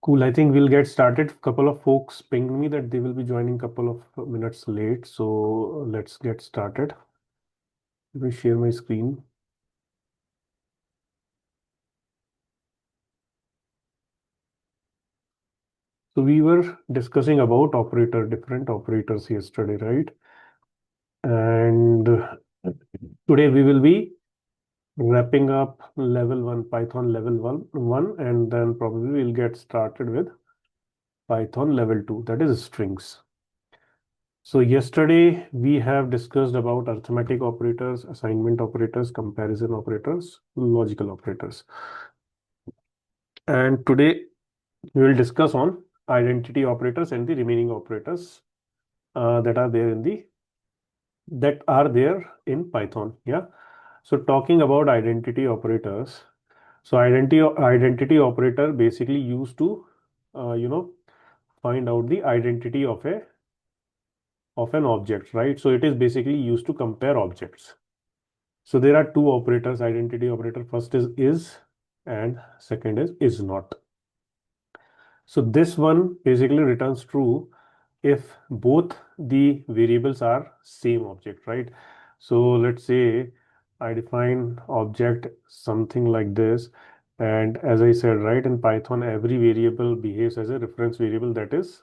Cool. I think we'll get started. Couple of folks pinged me that they will be joining couple of minutes late. So let's get started. Let me share my screen. So we were discussing about different operators yesterday, right? And today we will be wrapping up level one, Python level one, and then probably we'll get started with Python level two, that is strings. So yesterday we have discussed about arithmetic operators, assignment operators, comparison operators, logical operators. And today we will discuss on identity operators and the remaining operators that are there in Python. Yeah. So talking about identity operators. So identity operator basically used to find out the identity of an object, right? So it is basically used to compare objects. So there are two operators, identity operator. First is and second is not. So this one basically returns true if both the variables are same object, right? So let's say I define object something like this. And as I said, right, in Python, every variable behaves as a reference variable, that is,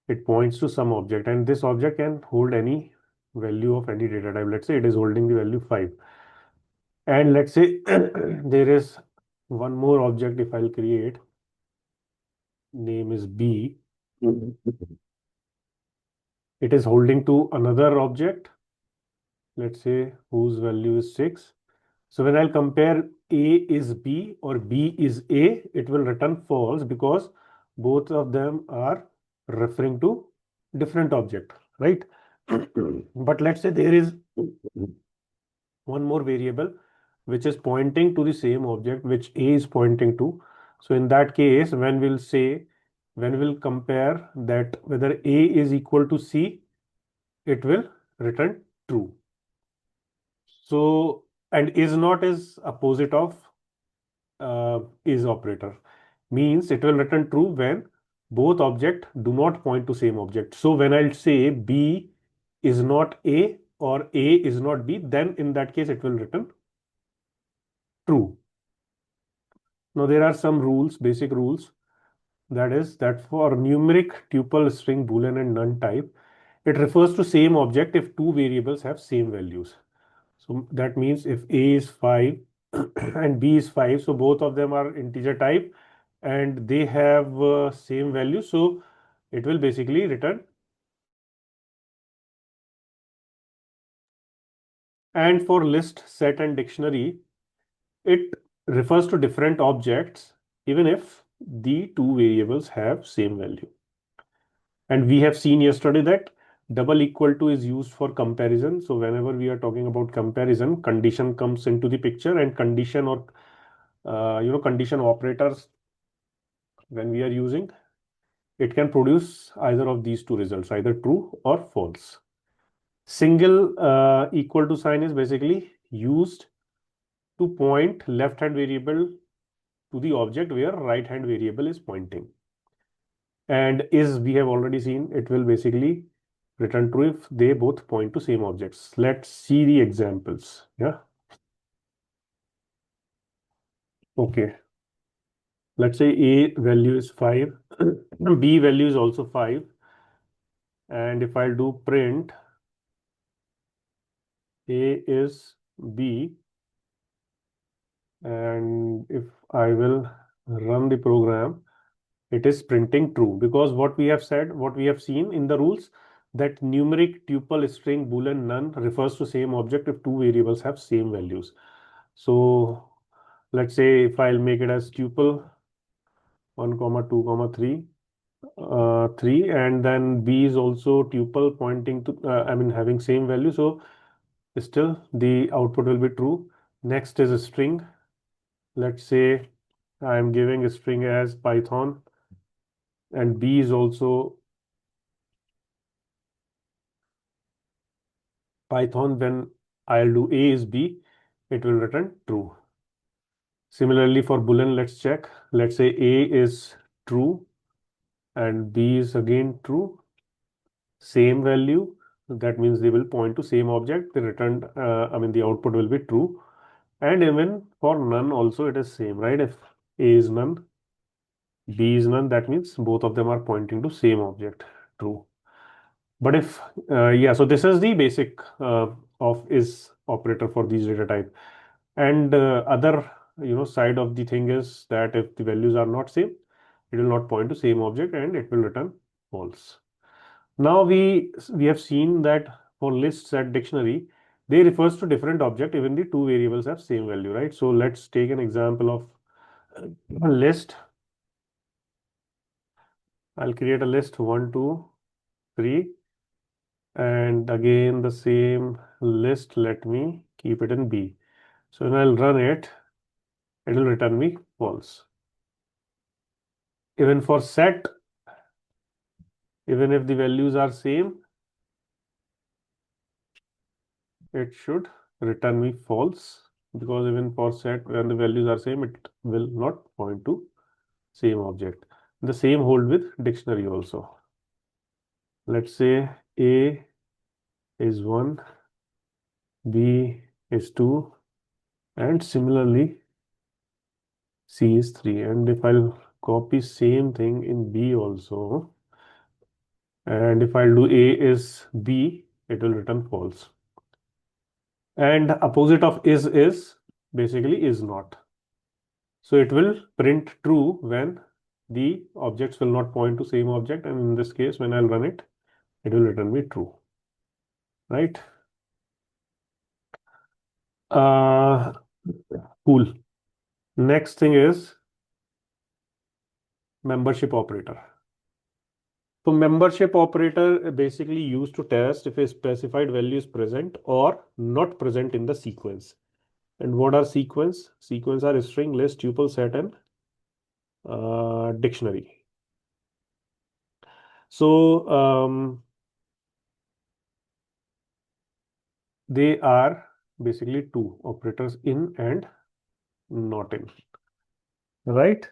it points to some object, and this object can hold any value of any data type. Let's say it is holding the value 5. And let's say there is one more object if I'll create, name is B. It is holding to another object, let's say whose value is 6. So when I'll compare A is B or B is A, it will return false because both of them are referring to different object, right? But let's say there is one more variable which is pointing to the same object which A is pointing to. So in that case, when we'll compare that whether A is equal to C, it will return true. So, and is not is opposite of is operator. Means it will return true when both object do not point to same object. So when I'll say B is not A or A is not B, then in that case it will return true. Now there are some rules, basic rules. That is that for numeric tuple string boolean and none type, it refers to same object if two variables have same values. So that means if A is 5 and B is 5, so both of them are integer type and they have same value. So it will basically return. And for list, set, and dictionary, it refers to different objects even if the two variables have same value. And we have seen yesterday that double equal to is used for comparison. So whenever we are talking about comparison, condition comes into the picture, and condition or condition operators, when we are using, it can produce either of these two results, either true or false. Single equal to sign is basically used to point left hand variable to the object where right hand variable is pointing. And is, we have already seen, it will basically return true if they both point to same objects. Let's see the examples. Yeah. Okay. Let's say A value is 5, B value is also 5. And if I'll do print A is B, and if I will run the program, it is printing true, because what we have said, what we have seen in the rules, that numeric tuple string boolean none refers to same object if two variables have same values. So let's say if I'll make it as tuple 1 comma 2 comma 3 3, and then B is also tuple pointing to having same value, so still the output will be true. Next is a string. Let's say I am giving a string as Python, and B is also Python. When I'll do A is B, it will return true. Similarly for boolean, let's check. Let's say A is true, and B is again true. Same value, that means they will point to same object. The returned, the output will be true. And even for none also it is same, right? If A is none, B is none, that means both of them are pointing to same object, true. But if, yeah, so this is the basic of is operator for these data type. And other, side of the thing is that if the values are not same, it will not point to same object and it will return false. Now we have seen that for lists at dictionary, they refers to different object even the two variables have same value, right? So let's take an example of a list. I'll create a list 1, 2, 3, and again the same list. Let me keep it in B. So when I'll run it, it will return me false. Even for set, even if the values are same, it should return me false, because even for set when the values are same, it will not point to same object. The same hold with dictionary also. Let's say A is 1, B is 2, and similarly C is 3. And if I'll copy same thing in B also, and if I'll do A is B, it will return false. And opposite of is basically is not. So it will print true when the objects will not point to same object, and in this case when I'll run it, it will return me true, right? Uh, cool. Next thing is membership operator. So membership operator basically used to test if a specified value is present or not present in the sequence. And what are sequence? Sequence are a string, list, tuple, set, and dictionary. So they are basically two operators, in and not in, right?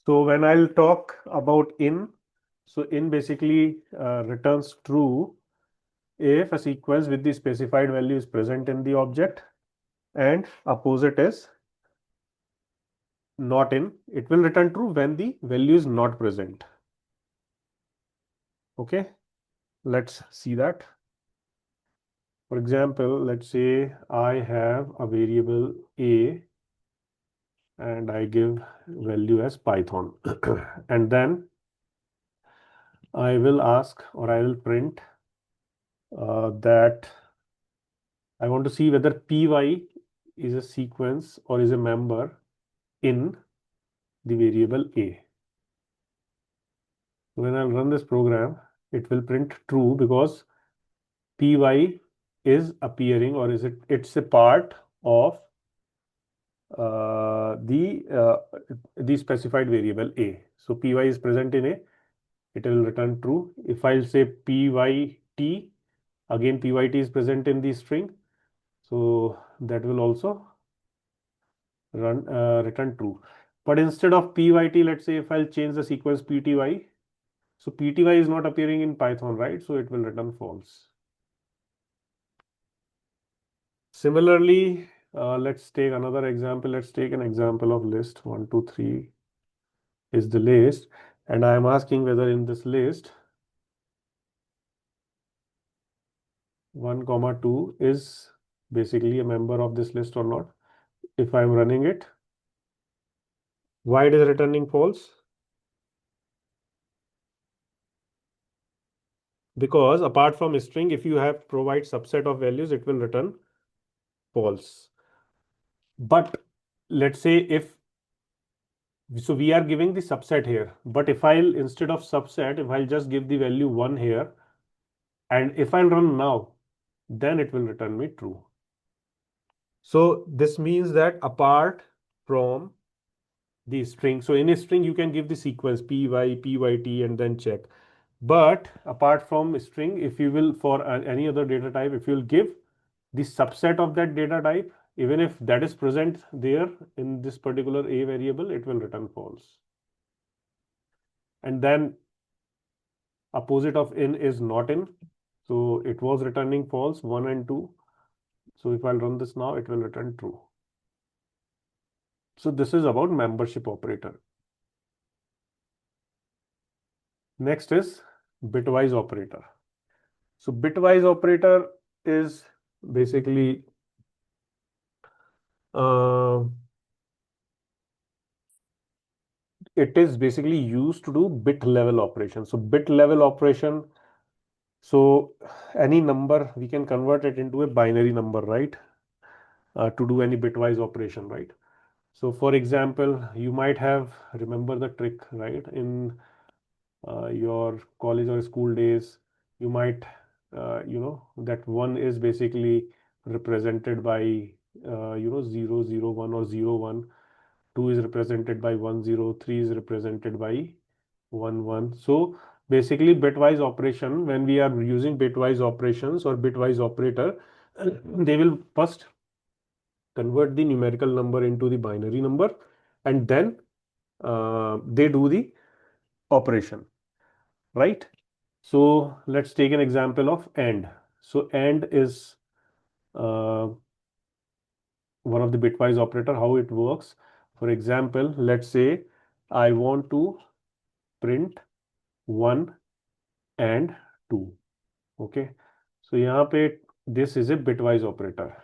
So when I'll talk about in, so in basically returns true if a sequence with the specified value is present in the object, and opposite is not in. It will return true when the value is not present. Okay, let's see that. For example, let's say I have a variable a and I give value as Python and then I will ask, or I will print that I want to see whether py is a sequence or is a member in the variable a. When I'll run this program, it will print true because py is appearing, or is it's a part of the specified variable a. So py is present in a, it will return true. If I'll say pyt, again pyt is present in the string, so that will also return true. But instead of pyt, let's say if I'll change the sequence pty, so pty is not appearing in Python, right? So it will return false. Similarly, let's take another example. Let's take an example of list 1, 2, 3 is the list, and I am asking whether in this list 1, 2 is basically a member of this list or not. If I am running it, why it is returning false? Because apart from string, if you have provide subset of values, it will return false. But let's say if so, we are giving the subset here, but if I'll instead of subset, if I'll just give the value 1 here, and if I'll run now, then it will return me true. So this means that apart from the string, so in a string you can give the sequence py, pyt, and then check. But apart from string, if you will for any other data type, if you'll give the subset of that data type, even if that is present there in this particular a variable, it will return false. and then opposite of in is not in. So it was returning false, 1 and 2. So if I'll run this now, it will return true. So this is about membership operator. Next is bitwise operator. So bitwise operator is basically uh, it is basically used to do bit level operation. So bit level operation. So any number we can convert it into a binary number, right? To do any bitwise operation, right? So for example, you might have remember the trick, right? In your college or school days, you might that one is basically represented by 0 0 1 or 0 1. 2 is represented by 1 0. 3 is represented by 1 1. So basically bitwise operation, when we are using bitwise operations or bitwise operator, they will first convert the numerical number into the binary number, and then they do the operation, right? So let's take an example of AND. So AND is uh, one of the bitwise operator. How it works? For example, let's say I want to print 1 and 2. Okay. So यहाँ पे this is a bitwise operator.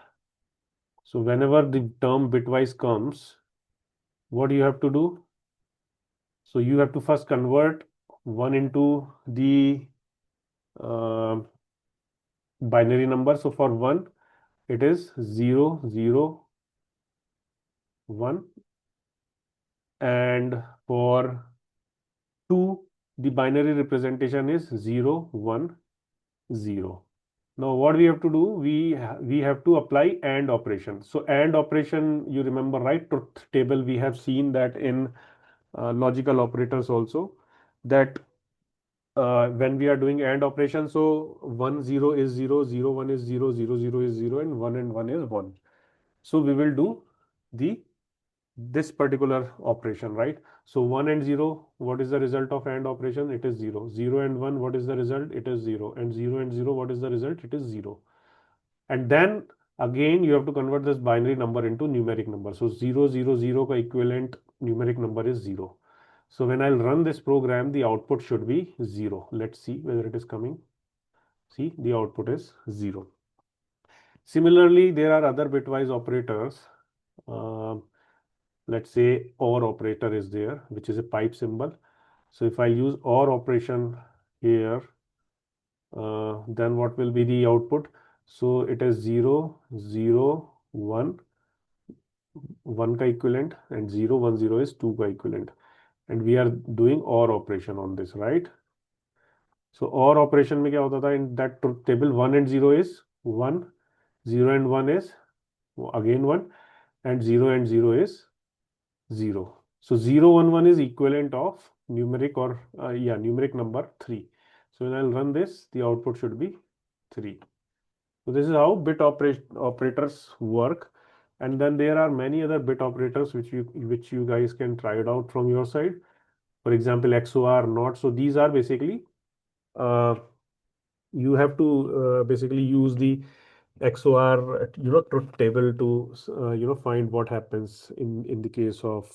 So whenever the term bitwise comes, what you have to do? So you have to first convert 1 into the uh, binary number. So for 1, it is 0 0 1, and for 2, the binary representation is 0 1 0. Now what we have to do? We have to apply AND operation. So AND operation, you remember, right? Truth table, we have seen that in logical operators also, that when we are doing AND operation, so 1 0 is 0, 0 1 is 0, 0 0 is 0, and 1 is 1. So we will do the this particular operation, right? So 1 and 0, what is the result of AND operation? It is 0. 0 and 1, what is the result? It is 0. And 0 and 0, what is the result? It is 0. And then again, you have to convert this binary number into numeric number. So 0 0 0 ka equivalent numeric number is 0. So when I'll run this program, the output should be 0. Let's see whether it is coming. See, the output is 0. Similarly, there are other bitwise operators. Um let's say OR operator is there, which is a pipe symbol. So if I use OR operation here, then what will be the output? So it is 0 0 1 1 ka equivalent, and 0 1 0 is 2 ka equivalent, and we are doing OR operation on this, right? So OR operation में क्या होता था in that truth table? 1 and 0 is 1, 0 and 1 is again 1, and 0 and 0 is 0. So 0 1 1 is equivalent of numeric or numeric number 3. So when I'll run this, the output should be 3. So this is how operators work. And then there are many other bit operators which you guys can try it out from your side. For example, XOR, NOT. So these are basically uh, you have to basically use the XOR truth table to find what happens in the case of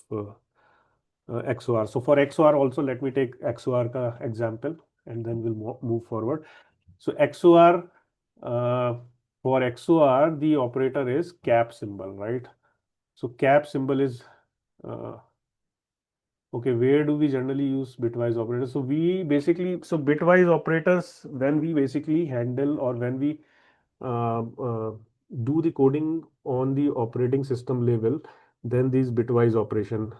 XOR. So for XOR also, let me take XOR ka example, and then we'll move forward. So XOR, uh, for XOR, the operator is cap symbol, right? So cap symbol is uh, okay. Where do we generally use bitwise operators? So bitwise operators, when we basically handle, or when we uh, uh, do the coding on the operating system level, then these bitwise operation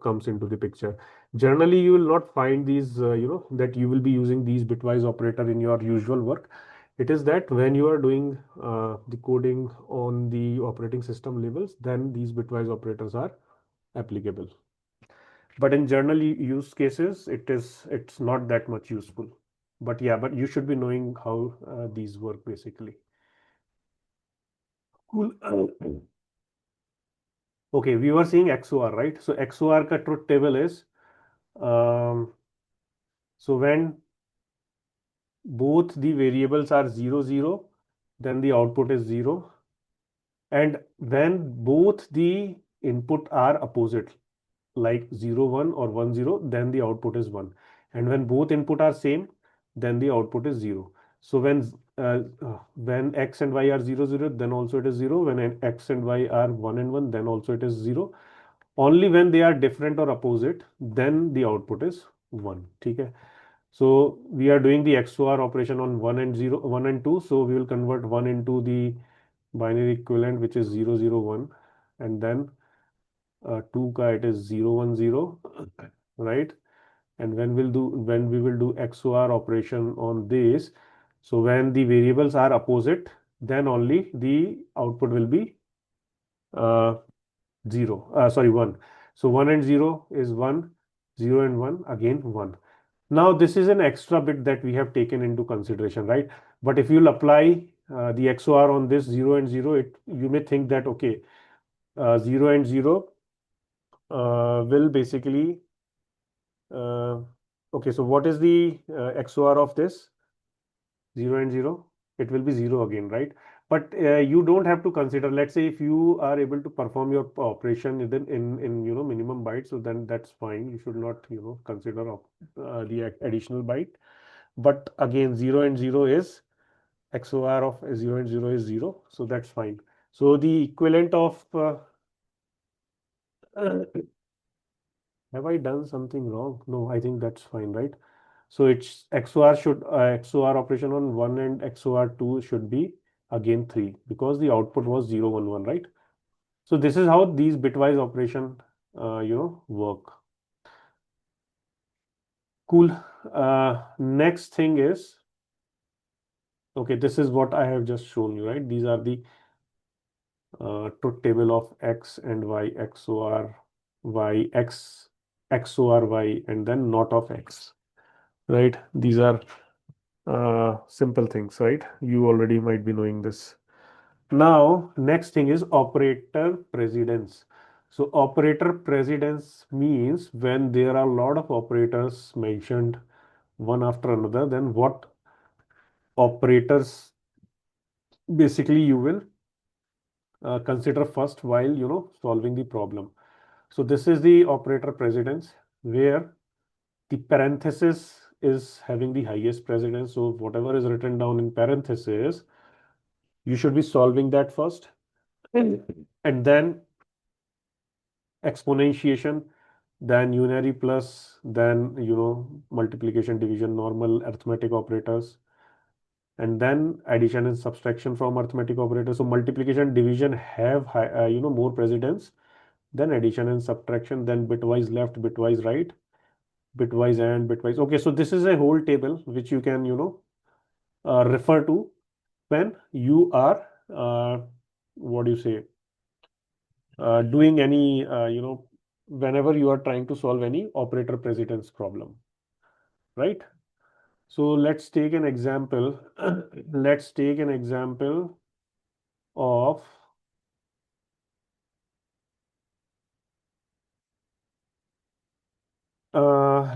comes into the picture. Generally, you will not find these that you will be using these bitwise operator in your usual work. It is that when you are doing the coding on the operating system levels, then these bitwise operators are applicable. But in general use cases, it's not that much useful. But yeah, but you should be knowing how these work basically. Cool. Okay, we were seeing XOR, right? So XOR ka truth table is um, So when both the variables are 0 0, then the output is 0. And when both the input are opposite, like 0 1 or 1 0, then the output is 1. And when both input are same, then the output is 0. So when x and y are 0 0, then also it is 0. When x and y are 1 and 1, then also it is 0. Only when they are different or opposite, then the output is 1. Okay. So we are doing the XOR operation on 1 and 0, 1 and 2. So we will convert 1 into the binary equivalent, which is 0 0 1, and then 2 ka it is 0 1 0, right? And when we will do XOR operation on this, so when the variables are opposite, then only the output will be uh, 0, sorry, 1. So 1 and 0 is 1, 0 and 1, again 1. Now this is an extra bit that we have taken into consideration, right? But if you'll apply the XOR on this 0 and 0, you may think that, okay, 0 and 0 will basically, uh, okay, so what is the XOR of this 0 and 0? It will be 0 again, right? But you don't have to consider, let's say if you are able to perform your operation in minimum bytes, so then that's fine. You should not consider the additional byte. But again, 0 and 0 is XOR of 0 and 0 is 0, so that's fine. So the equivalent of have I done something wrong? No, I think that's fine, right? So it's XOR operation on 1 and XOR 2 should be again 3, because the output was 0 1 1, right? So this is how these bitwise operation work. Cool. Next thing is, okay, this is what I have just shown you, right? These are the truth table of x and y, XOR y, x XOR y, and then not of x, right? These are simple things, right? You already might be knowing this. Now, next thing is operator precedence. So operator precedence means when there are a lot of operators mentioned one after another, then what operators basically you will consider first while solving the problem. So this is the operator precedence, where the parenthesis is having the highest precedence. So whatever is written down in parenthesis, you should be solving that first. And then exponentiation, then unary plus, then multiplication, division, normal arithmetic operators, and then addition and subtraction from arithmetic operators. So multiplication, division have more precedence than addition and subtraction, then bitwise left, bitwise right, bitwise and bitwise. Okay, so this is a whole table which you can refer to when you are what do you say doing any whenever you are trying to solve any operator precedence problem, right? So let's take an example. Let's take an example of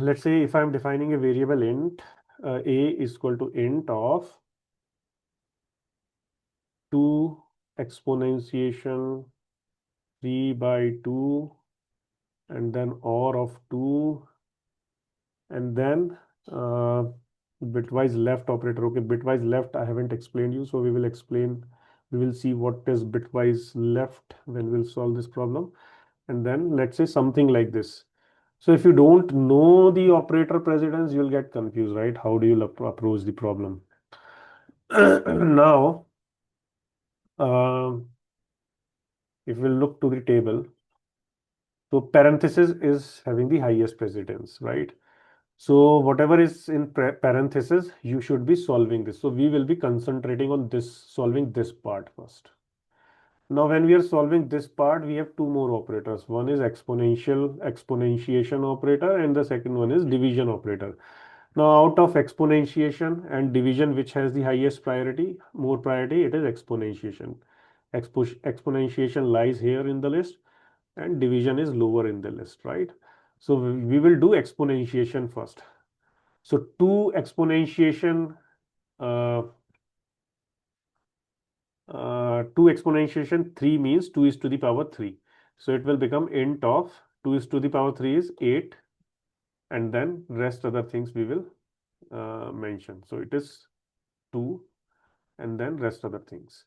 let's say if I'm defining a variable int, a is equal to int of 2 exponentiation 3 by 2, and then OR of 2, and then uh, bitwise left operator. Okay, bitwise left I haven't explained you, so we will see what is bitwise left when we'll solve this problem. And then let's say something like this. So if you don't know the operator precedence, you'll get confused, right? How do you approach the problem? Now, um, if we look to the table, so parenthesis is having the highest precedence, right? So whatever is in parenthesis, you should be solving this. So we will be concentrating on this, solving this part first. Now, when we are solving this part, we have two more operators. One is exponentiation operator, and the second one is division operator. Now, out of exponentiation and division, which has the highest priority, more priority, it is exponentiation. Exponentiation lies here in the list, and division is lower in the list, right? So we will do exponentiation first. So 2 exponentiation uh, 2 exponentiation 3 means 2 is to the power 3. So it will become int of 2 is to the power 3 is 8, and then rest other things we will mention. So it is 2 and then rest other things.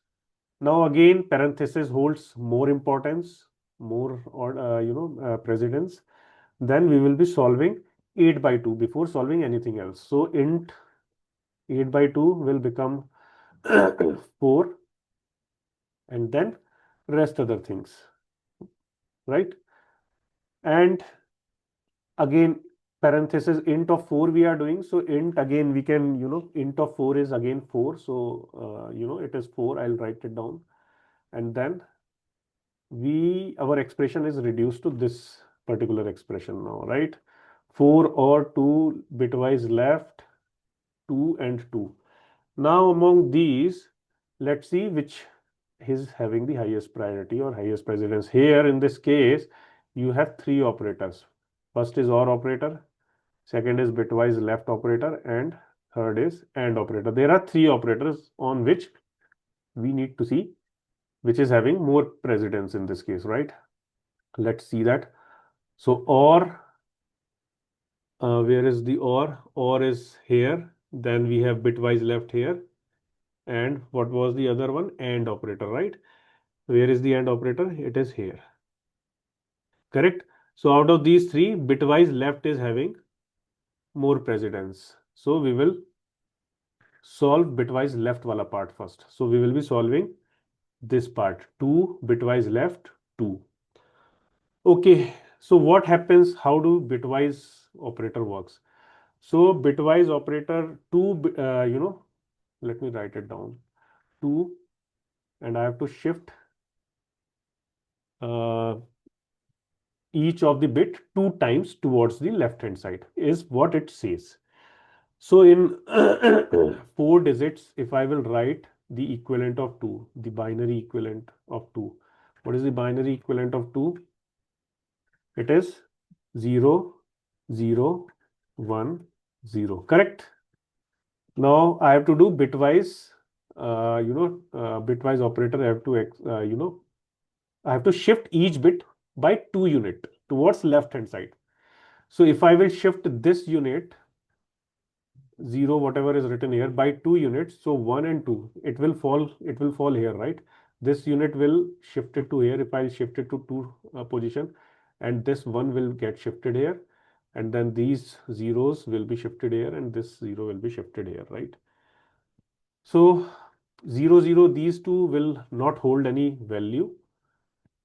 Now again parenthesis holds more importance, more or precedence. Then we will be solving 8 by 2 before solving anything else. So int 8 by 2 will become 4, and then rest other things, right? And again parenthesis int of 4 we are doing. So int again we can, int of 4 is again 4. So it is 4. I'll write it down. And then our expression is reduced to this particular expression now, right? 4 or 2 bitwise left, 2 and 2. Now among these, let's see which is having the highest priority or highest precedence. Here in this case, you have three operators. First is OR operator, second is bitwise left operator, and third is AND operator. There are three operators on which we need to see which is having more precedence in this case, right? Let's see that. So OR, where is the OR? OR is here. Then we have bitwise left here. And what was the other one? AND operator, right? Where is the AND operator? It is here. Correct? So out of these three, bitwise left is having more precedence. So we will solve bitwise left wala part first. So we will be solving this part. 2 bitwise left, 2. Okay. So what happens? How do bitwise operator works? So bitwise operator 2, let me write it down. 2, and I have to shift uh, each of the bit 2 times towards the left hand side is what it says. So in 4 digits, if I will write the equivalent of 2, the binary equivalent of 2, what is the binary equivalent of 2? It is 0, 0, 1, 0. Correct? Now I have to do bitwise, bitwise operator. I have to shift each bit by 2 unit towards left hand side. So if I will shift this unit 0 whatever is written here by 2 units, so 1 and 2, it will fall here, right? This unit will shift it to here if I shift it to 2 position, and this 1 will get shifted here, and then these zeros will be shifted here, and this 0 will be shifted here, right? So 0 0, these two will not hold any value,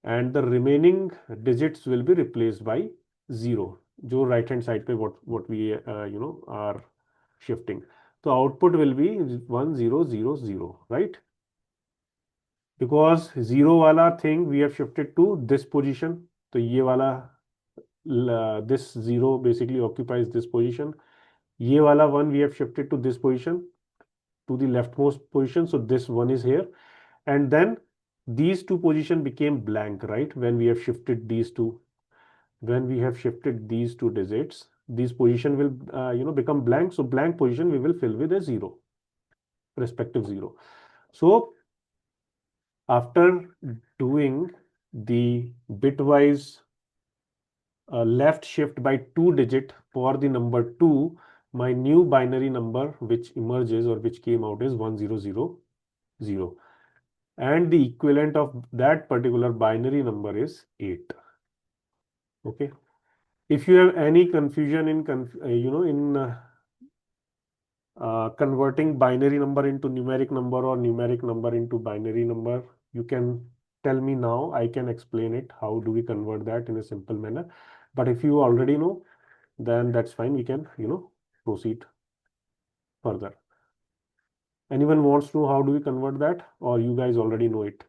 and the remaining digits will be replaced by 0 जो right hand side पे what we are shifting. So output will be 1 0 0 0, right? Because 0 वाला thing we have shifted to this position. तो ये वाला this 0 basically occupies this position. ये वाला 1 we have shifted to this position, to the leftmost position. So this 1 is here, and then these two position became blank, right? When we have shifted these two, when we have shifted these two digits, these position will become blank. So blank position we will fill with a 0, respective 0. So after doing the bitwise left shift by 2 digit for the number 2, my new binary number which emerges or which came out is 1000, and the equivalent of that particular binary number is 8. Okay. If you have any confusion in converting binary number into numeric number or numeric number into binary number, you can tell me now. I can explain it. How do we convert that in a simple manner? But if you already know, then that's fine. We can, proceed further. Anyone wants to know how do we convert that, or you guys already know it?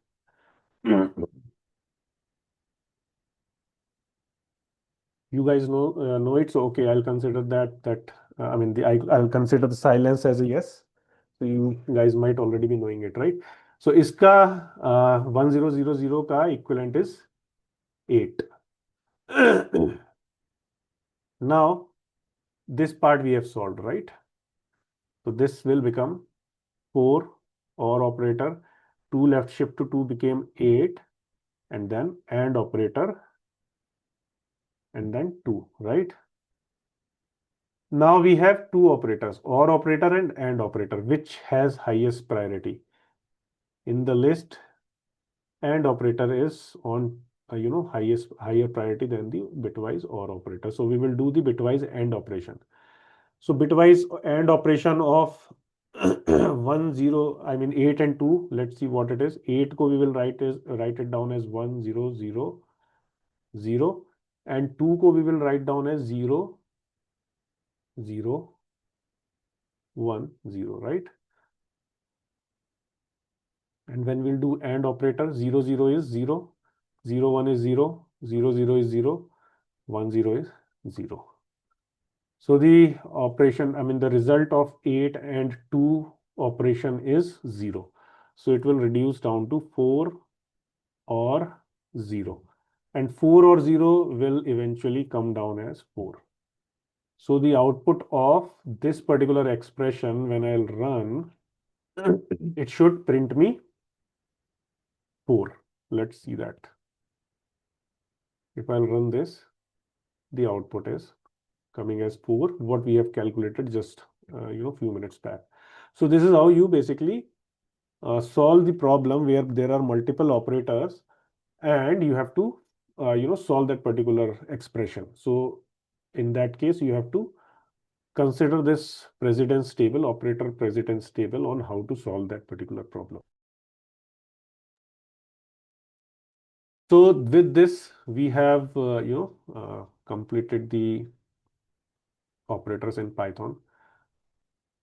You guys know it, so okay, I'll consider that I mean I'll consider the silence as a yes. So you guys might already be knowing it, right? So iska 1000 ka equivalent is 8. Now This part we have solved, right? So this will become 4 OR operator. 2 left shift to 2 became 8, and then AND operator, and then 2, right? Now we have two operators, OR operator and AND operator. Which has highest priority? In the list, AND operator is on higher priority than the bitwise OR operator. So we will do the bitwise AND operation. So bitwise AND operation of 1 0, I mean 8 and 2. Let's see what it is. 8 ko we will write it down as 1 0 0 0, and 2 ko we will write down as 0 0 1 0, right? And when we'll do AND operator, 0 0 is 0, 0 1 is 0, 0 0 is 0, 1 0 is 0. So the operation, I mean the result of 8 and 2 operation is 0. So it will reduce down to 4 or 0. And 4 or 0 will eventually come down as 4. So the output of this particular expression, when I'll run, it should print me 4. Let's see that. If I'll run this, the output is coming as 4, what we have calculated just few minutes back. So this is how you basically solve the problem where there are multiple operators and you have to solve that particular expression. So in that case, you have to consider this precedence table, operator precedence table, on how to solve that particular problem. So with this, we have completed the operators in Python.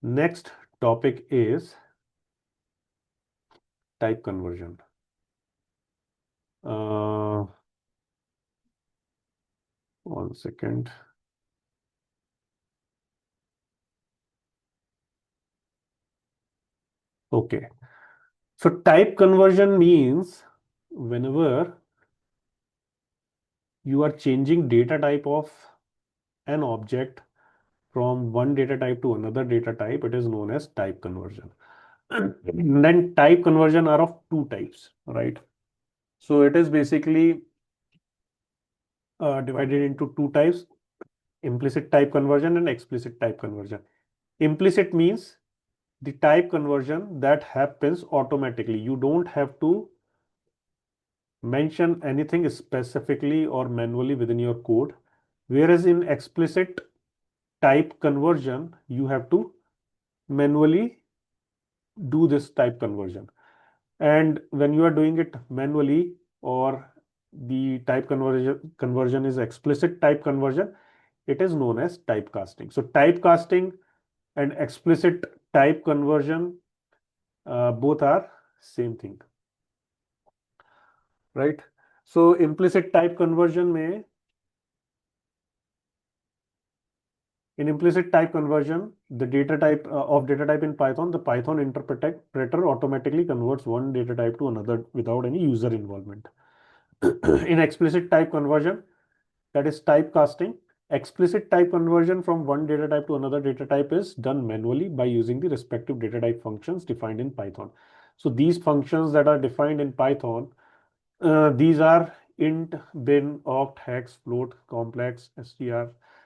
Next topic is type conversion. One second. Okay. So type conversion means whenever you are changing data type of an object from one data type to another data type, it is known as type conversion. And then type conversion are of two types, right? So it is basically divided into two types: implicit type conversion and explicit type conversion. Implicit means the type conversion that happens automatically. You don't have to mention anything specifically or manually within your code. Whereas in explicit type conversion, you have to manually do this type conversion. And when you are doing it manually, or the type conversion is explicit type conversion, it is known as typecasting. So typecasting and explicit type conversion both are same thing, right? So implicit type conversion may in implicit type conversion, the data type of data type in Python, the Python interpreter automatically converts one data type to another without any user involvement. In explicit type conversion, that is typecasting, explicit type conversion from one data type to another data type is done manually by using the respective data type functions defined in Python. So these functions that are defined in Python, these are int, bin, oct, hex, float, complex, str.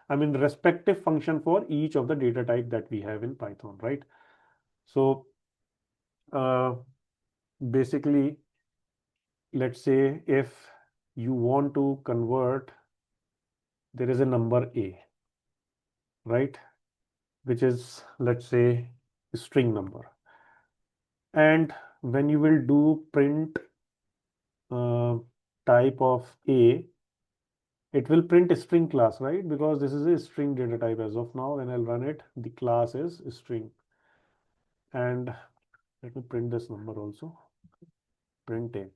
I mean, respective function for each of the data type that we have in Python, right? So uh, basically, let's say if you want to convert, there is a number a, right? Which is, let's say, a string number. And when you will do print type of a, it will print a string class, right? Because this is a string data type as of now. When I'll run it, the class is string. And let me print this number also. Print a.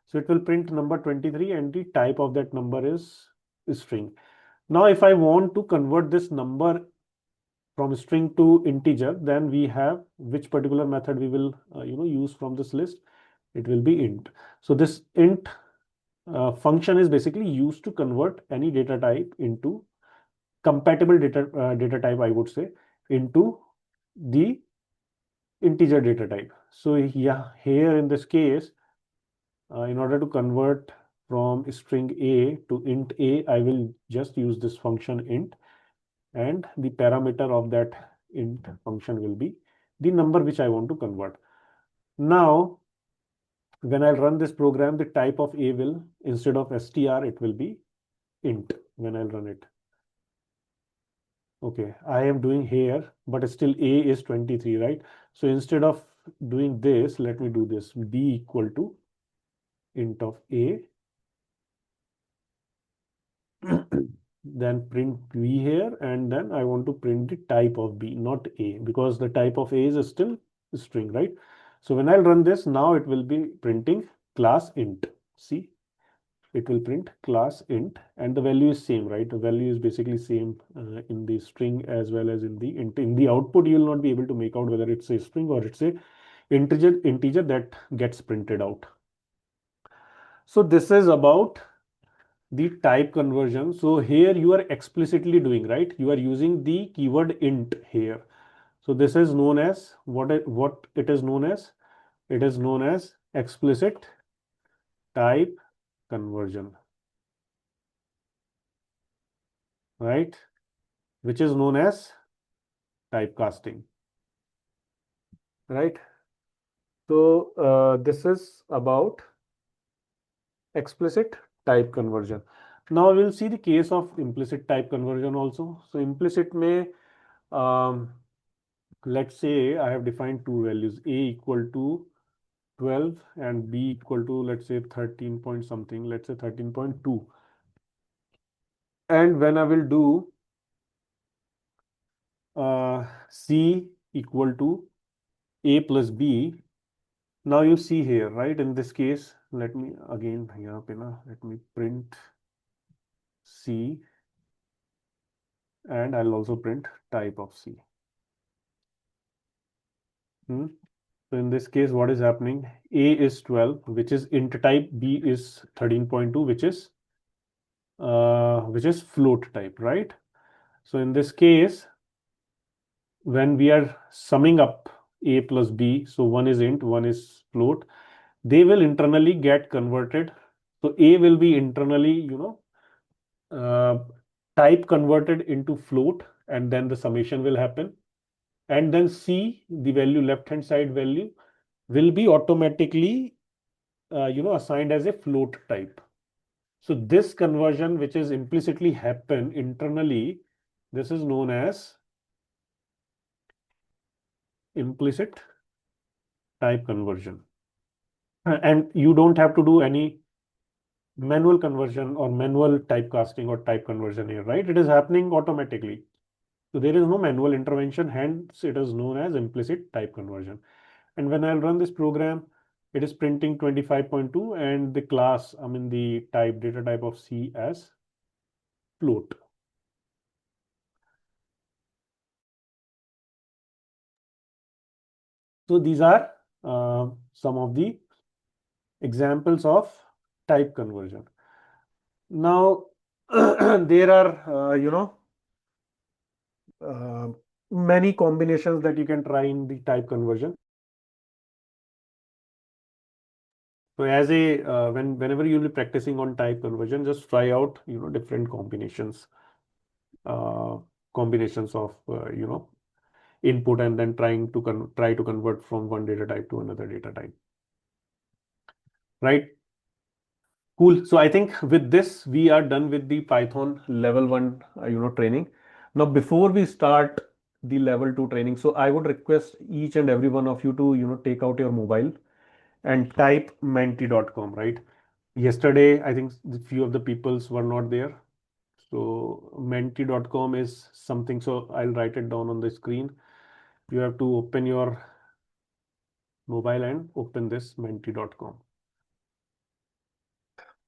So it will print number 23 and the type of that number is string. Now, if I want to convert this number from string to integer, then we have which particular method we will use from this list. It will be int. So this int function is basically used to convert any data type into compatible data type, I would say, into the integer data type. So yeah, here in this case, in order to convert from string A to int A, I will just use this function int, and the parameter of that int function will be the number which I want to convert. Now, when I run this program, the type of A will, instead of str, it will be int when I'll run it. Okay, I am doing here, but still A is 23, right? So instead of doing this, let me do this. B equal to int of A, then print B here, and then I want to print the type of B, not A, because the type of A is still string, right? So when I'll run this, now it will be printing class int. See, it will print class int, and the value is same, right? The value is basically same in the string as well as in the int. In the output, you will not be able to make out whether it's a string or it's a integer that gets printed out. So this is about the type conversion. So here you are explicitly doing, right? You are using the keyword int here. So this is known as what it is known as? It is known as explicit type conversion, right? Which is known as typecasting, right? So this is about explicit type conversion. Now we'll see the case of implicit type conversion also. So implicit may, let's say I have defined two values, A equal to 12 and B equal to, let's say, 13 point something, let's say 13.2. And when I will do C equal to A plus B, now you see here, right? In this case, let me again here, let me print C, and I'll also print type of C. So in this case, what is happening? A is 12, which is int type. B is 13.2, which is float type, right? So in this case, when we are summing up A plus B, so one is int, one is float, they will internally get converted. So A will be internally, type converted into float, and then the summation will happen. And then C, the value, left hand side value, will be automatically assigned as a float type. So this conversion, which is implicitly happen internally, this is known as implicit type conversion. And you don't have to do any manual conversion or manual typecasting or type conversion here, right? It is happening automatically. So there is no manual intervention, hence it is known as implicit type conversion. And when I'll run this program, it is printing 25.2 and the class, I mean the type, data type of C as float. So these are some of the examples of type conversion. Now, there are, many combinations that you can try in the type conversion. So as a whenever you'll be practicing on type conversion, just try out different uh, combinations of input, and then try to convert from one data type to another data type. Right? Cool. So I think with this we are done with the Python level 1 training. Now before we start the level 2 training, so I would request each and every one of you to take out your mobile and type menti.com, right? Yesterday, I think the few of the peoples were not there. So menti.com is something. So I'll write it down on the screen. You have to open your mobile and open this menti.com.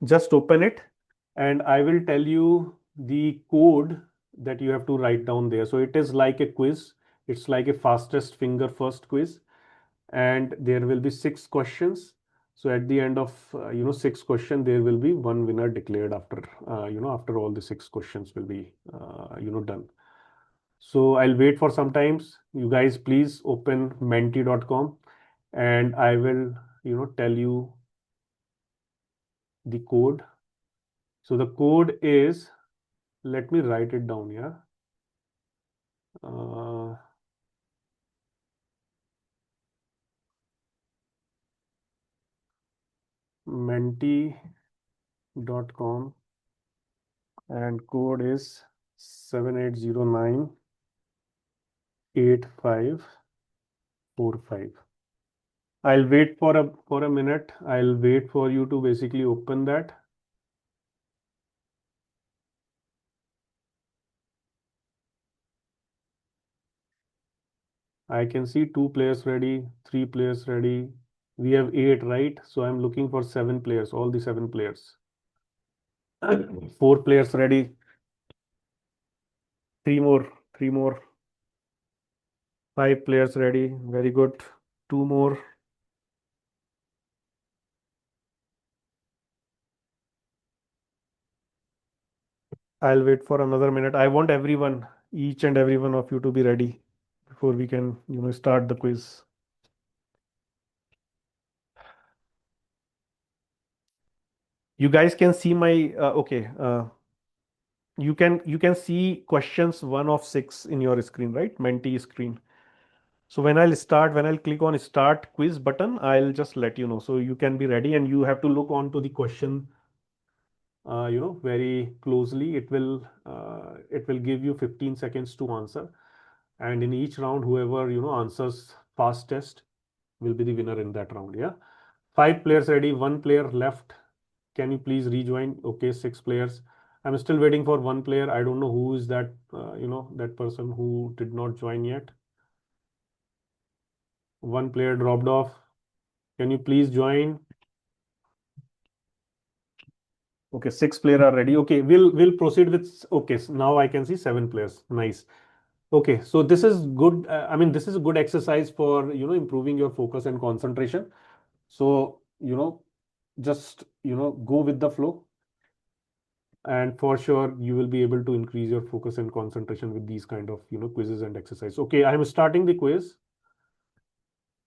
Just open it, and I will tell you the code that you have to write down there. So it is like a quiz. It's like a fastest finger first quiz, and there will be 6 questions. So at the end of six question, there will be one winner declared after after all the six questions will be done. So I'll wait for some times. You guys please open menti.com and I will tell you the code. So the code is, let me write it down here. Uh, menti.com and code is 78098545. I'll wait for a minute. I'll wait for you to basically open that. I can see two players ready, three players ready. We have eight, right? So I'm looking for seven players, all the seven players. Four players ready. Three more. Five players ready. Very good. Two more. I'll wait for another minute. I want everyone, each and every one of you to be ready before we can, start the quiz. You guys can see my, okay. You can see questions one of six in your screen, right? Menti screen. So when I'll click on start quiz button, I'll just let you know. So you can be ready and you have to look on to the question, very closely. It will give you 15 seconds to answer. And in each round, whoever, answers fastest will be the winner in that round. Yeah. Five players ready, one player left. Can you please rejoin? Okay, six players. I'm still waiting for one player. I don't know who is that, that person who did not join yet. One player dropped off. Can you please join? Okay, six players are ready. Okay, we'll proceed with. Okay, so now I can see seven players. Nice. Okay, so this is good. I mean, this is a good exercise for improving your focus and concentration. So just go with the flow, and for sure you will be able to increase your focus and concentration with these kind of quizzes and exercise. Okay, I am starting the quiz.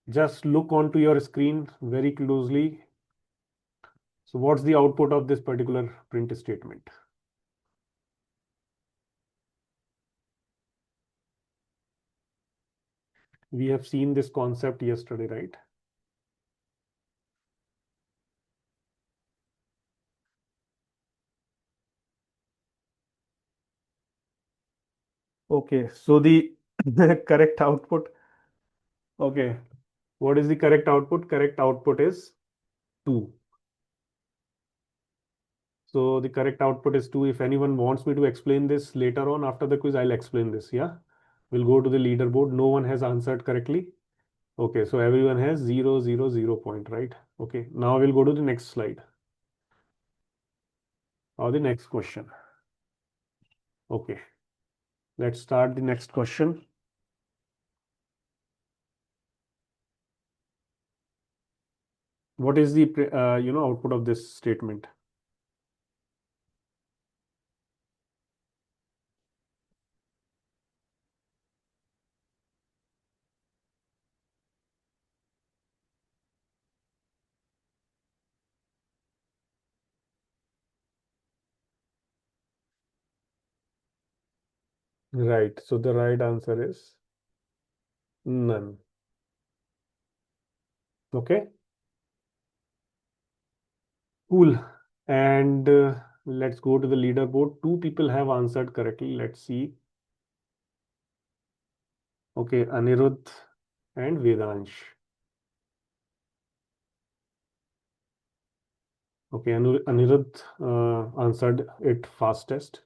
Just look onto your screen very closely. So what's the output of this particular print statement? We have seen this concept yesterday, right? Okay, so the correct output. Okay, what is the correct output? Correct output is 2. So the correct output is 2. If anyone wants me to explain this later on after the quiz, I'll explain this. Yeah. We'll go to the leaderboard. No one has answered correctly. Okay, so everyone has 0, 0, 0 point, right? Okay, now we'll go to the next slide or the next question. Okay, let's start the next question. What is the output of this statement? Right. So the right answer is none. Okay. Cool. And let's go to the leaderboard. Two people have answered correctly. Let's see. Okay, Anirudh and Vedansh. Okay, Anirudh answered it fastest.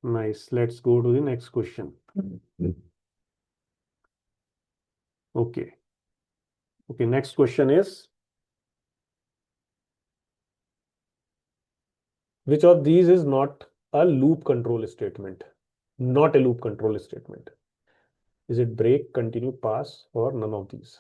Nice. Let's go to the next question. Okay. Okay, next question is, which of these is not a loop control statement? Not a loop control statement. Is it break, continue, pass, or none of these?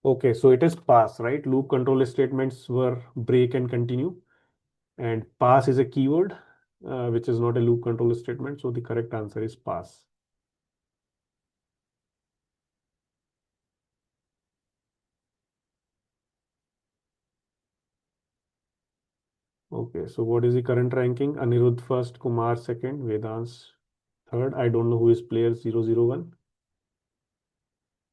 Okay, so it is pass, right? Loop control statements were break and continue, and pass is a keyword, which is not a loop control statement. So the correct answer is pass. Okay, so what is the current ranking? Anirudh first, Kumar second, Vedans third. I don't know who is player 001.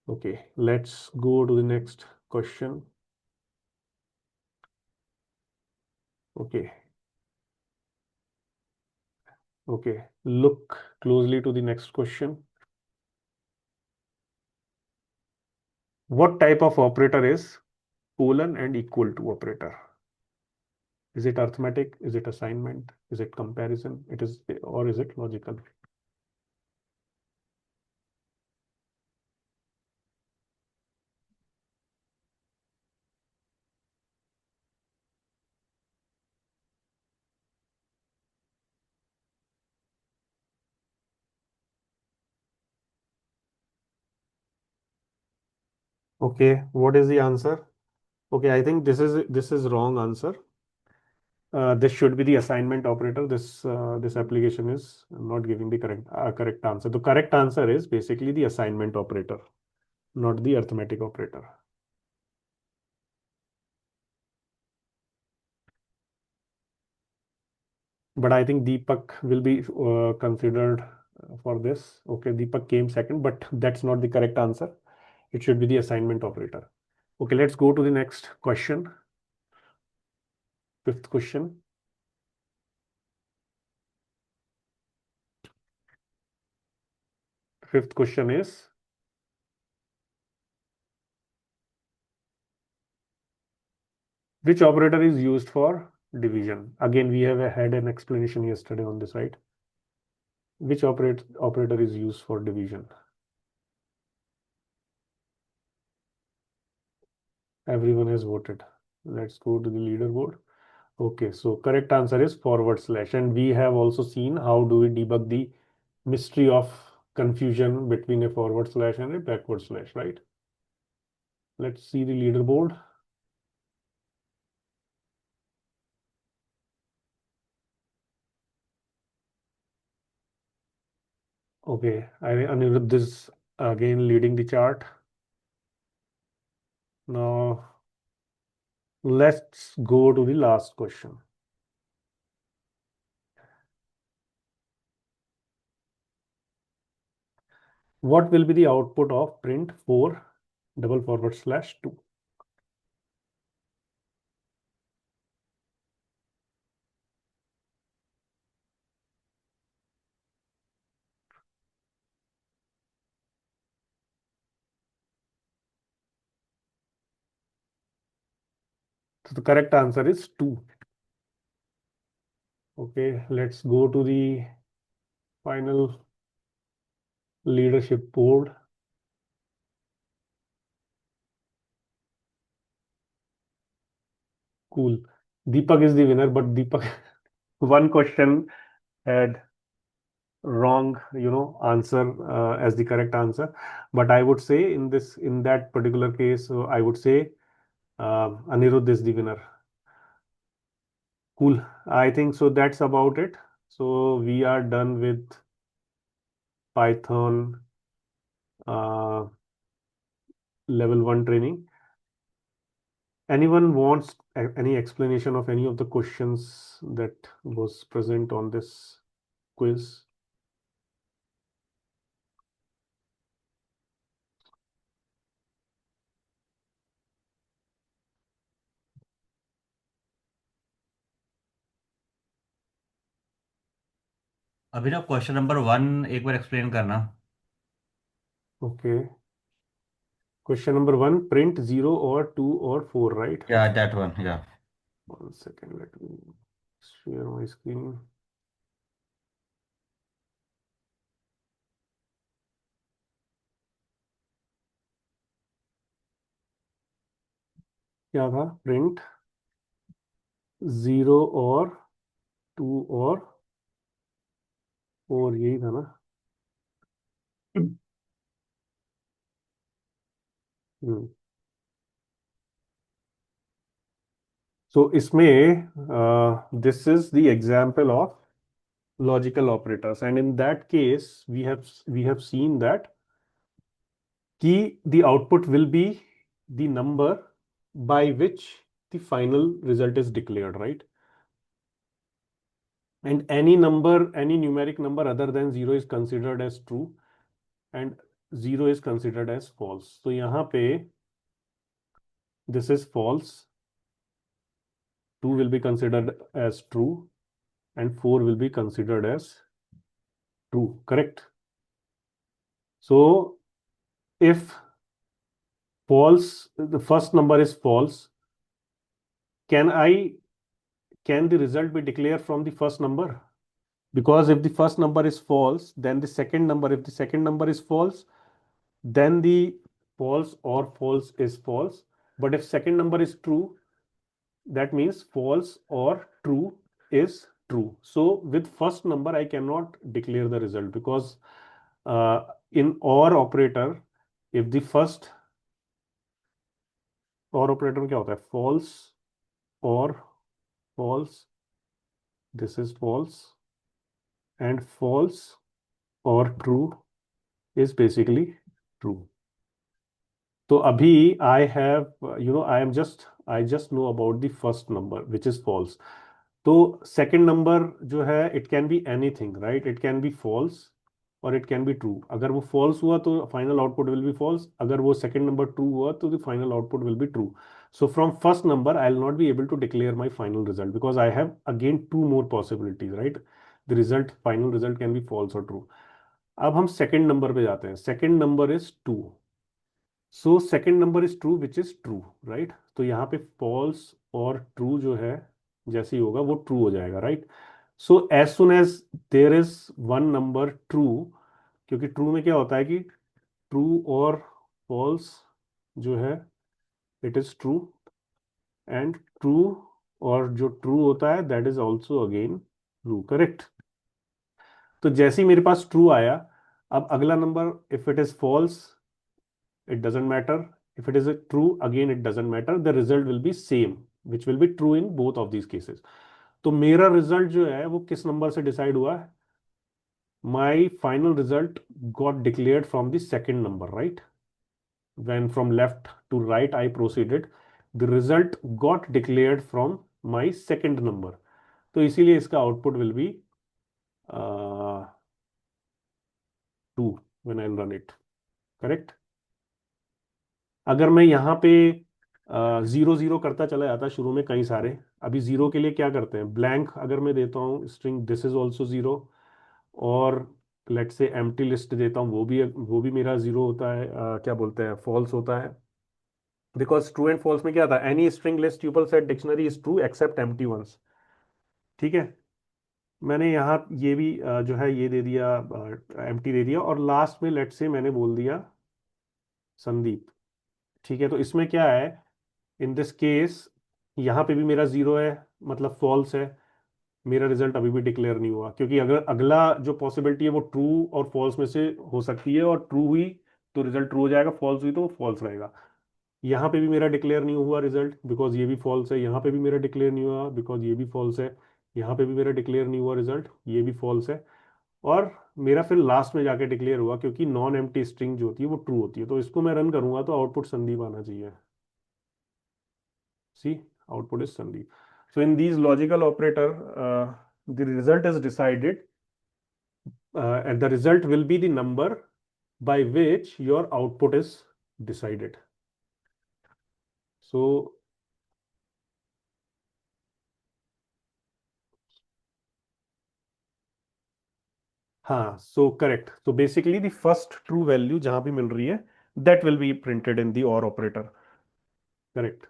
Okay, let's go to the next question. Okay, okay. Look closely to the next question. What type of operator is colon and equal to operator? Is it arithmetic? Is it assignment? Is it comparison? It is, or is it logical? Okay, what is the answer? Okay, I think this is wrong answer. This should be the assignment operator. This application is not giving the correct answer. The correct answer is basically the assignment operator, not the arithmetic operator. But I think Deepak will be considered for this. Okay, Deepak came second, but that's not the correct answer. It should be the assignment operator. Okay, let's go to the next question. Fifth question. Fifth question is, which operator is used for division? Again, we have had an explanation yesterday on this, right? Which operator is used for division? Everyone has voted. Let's go to the leaderboard. Okay, so correct answer is forward slash. And we have also seen how do we debug the mystery of confusion between a forward slash and a backward slash, right? Let's see the leaderboard. Okay, Anirudh is again leading the chart. Now, let's go to the last question. What will be the output of print 4 double forward slash 2? So the correct answer is 2. Okay, let's go to the final leadership board. Cool. Deepak is the winner, but Deepak, one question had wrong, answer as the correct answer. But I would say in that particular case, I would say Anirudh is the winner. Cool. I think so. That's about it. So we are done with Python uh, level 1 training. Anyone wants any explanation of any of the questions that was present on this quiz? Abhinav question number 1 एक बार explain करना. Okay. Question number 1, print 0 or 2 or 4, right? या that one या. 1 second, let me share my screen. क्या था? Print 0 और 2 और 4, यही था ना? हम्म सो इसमें this is the example of logical operators, and in that case we have seen that the output will be the number by which the final result is declared, right? And any numeric number other than 0 is considered as true, and 0 is considered as false. So यहाँ पे this is false, 2 will be considered as true, and 4 will be considered as true, correct? So if false, the first number is false, can I can the result be declared from the first number? Because if the first number is false, then the second number, if the second number is false, then the false is false. But if second number is true, that means false or true is true. So with first number, I cannot declare the result, because in OR operator, if the first OR operator में क्या होता है? False or false, this is false, and false or true is basically true. तो अभी I have I just know about the first number which is false. तो second number जो है, it can be anything, right? It can be false और it can be true. अगर वो false हुआ तो final output will be false, अगर वो सेकंड नंबर ट्रू हुआ तो the final output will be true. So from first number, I'll not be able to declare my final result, because I have again two more possibilities, right? The result, final result can be false or true. अब हम second number पे जाते हैं. Second number is two. So second number is true which is true, right? तो यहाँ पे false और true जो है, जैसे ही होगा वो ट्रू हो जाएगा, right? So as soon as there is one number true, क्योंकि ट्रू में क्या होता है कि ट्रू और फॉल्स जो है, it is true, and true और जो ट्रू होता है that is also again true, correct? तो जैसे ही मेरे पास ट्रू आया, अब अगला number, if it is false, it doesn't matter. If it is a true, again it doesn't matter. The result will be same, which will be true in both of these cases. तो मेरा result जो है वो किस number से decide हुआ है? My final result got declared from the second number, right? When from left to right I proceeded, the result got declared from my second number. तो इसीलिए इसका output will B 2 when I'll run it, correct? अगर मैं यहाँ पे zero zero करता चला जाता शुरू में कई सारे, अभी जीरो के लिए क्या करते हैं, ब्लैंक अगर मैं देता हूँ string this is also zero, और लेट से एम्प्टी लिस्ट देता हूँ, वो भी मेरा जीरो होता है, क्या बोलते हैं, फॉल्स होता है. बिकॉज ट्रू एंड फॉल्स में क्या था, any string list tuple set dictionary is true except empty ones. ठीक है, मैंने यहाँ ये भी जो है ये दे दिया, एम्प्टी दे दिया, और लास्ट में लेट से मैंने बोल दिया संदीप. ठीक है, तो इसमें क्या है, इन दिस केस यहाँ पे भी मेरा जीरो है, मतलब फॉल्स है. मेरा रिजल्ट अभी भी डिक्लेयर नहीं हुआ, क्योंकि अगर अगला जो पॉसिबिलिटी है वो ट्रू और फॉल्स में से हो सकती है, और ट्रू हुई तो रिजल्ट ट्रू हो जाएगा, फॉल्स हुई तो वो फॉल्स रहेगा. यहाँ पे भी मेरा डिक्लेयर नहीं हुआ रिजल्ट, बिकॉज ये भी फॉल्स है. यहाँ पे भी मेरा डिक्लेयर नहीं हुआ, बिकॉज ये भी फॉल्स है. यहाँ पे भी मेरा डिक्लेयर नहीं हुआ रिजल्ट, ये भी फॉल्स है. और मेरा फिर लास्ट में जाके डिक्लेयर हुआ, क्योंकि नॉन एम्प्टी स्ट्रिंग जो होती है वो ट्रू होती है. तो इसको मैं रन करूंगा तो आउटपुट संदीप आना चाहिए. See, output is Sandeep. So in these logical operator, the result is decided, and the result will be the number by which your output is decided. So हाँ, so correct. So basically the first true value जहाँ भी मिल रही है, that will be printed in the OR operator. Correct.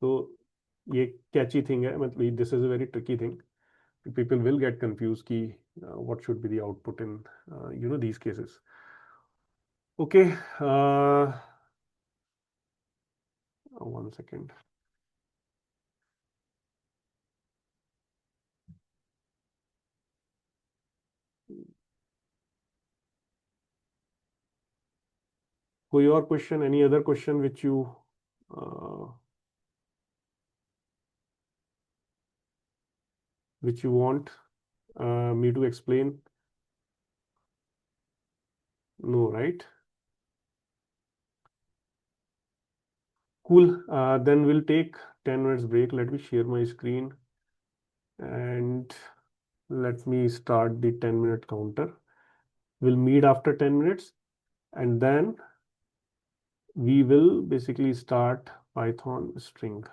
So ये catchy thing है, मतलब this is a very tricky thing. People will get confused कि what should be the output in these cases. Okay. 1 second. कोई और question, any other question which you which you want me to explain? No, right? Cool. Then we'll take 10 minutes break. Let me share my screen and let me start the 10-minute counter. We'll meet after 10 minutes and then we will basically start Python string.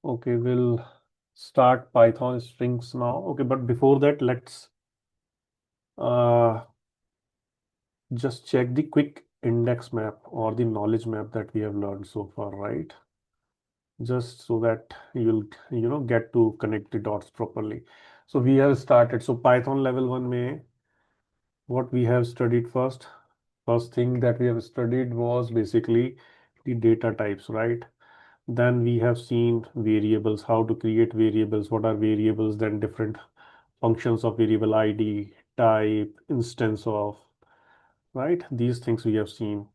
Okay, we'll start Python strings now. Okay, but before that, let's uh, just check the quick index map or the knowledge map that we have learned so far, right? Just so that you'll get to connect the dots properly. So we have started. So Python level 1 में what we have studied first thing that we have studied was basically the data types, right? Then we have seen variables, how to create variables, what are variables, then different functions of variable ID, type, instance of, right? These things we have seen.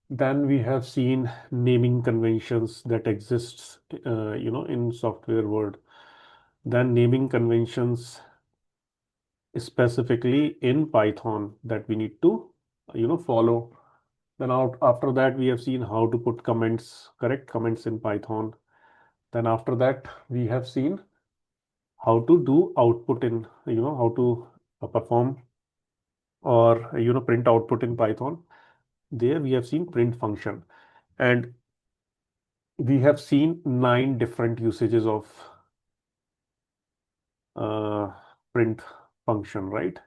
Then we have seen naming conventions that exists, in software world. Then naming conventions specifically in Python that we need to, follow. Then after that, we have seen how to put comments, correct comments in Python. Then after that, we have seen how to do output in, how to perform or, print output in Python. There we have seen print function. And we have seen 9 different usages of uh, print function, right?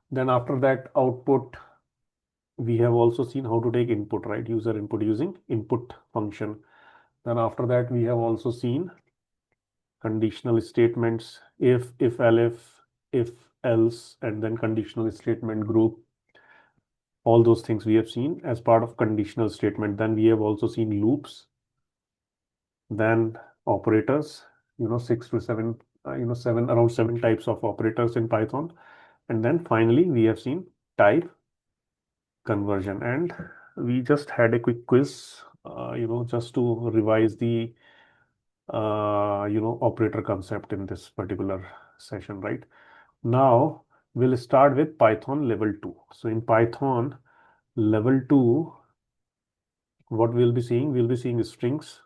Then after that output, we have also seen how to take input, right? User input using input function. Then after that, we have also seen conditional statements, if elif, if else, and then conditional statement group. All those things we have seen as part of conditional statement. Then we have also seen loops, then operators, 6 to 7, around 7 types of operators in Python. And then finally, we have seen type conversion. And we just had a quick quiz, just to revise the, operator concept in this particular session, right? Now, we'll start with Python level 2. So in Python level 2, what we'll be seeing strings.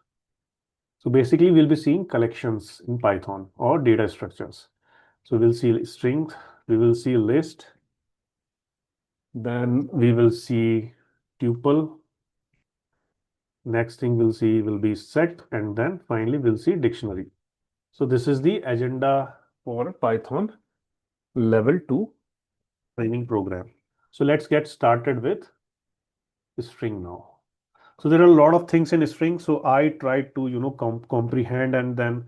So basically, we'll be seeing collections in Python or data structures. So we'll see strings, we will see list, then we will see tuple. Next thing we'll see will be set, and then finally we'll see dictionary. So this is the agenda for Python level 2 training program. So let's get started with string now. So there are a lot of things in string. So I tried to, comprehend and then,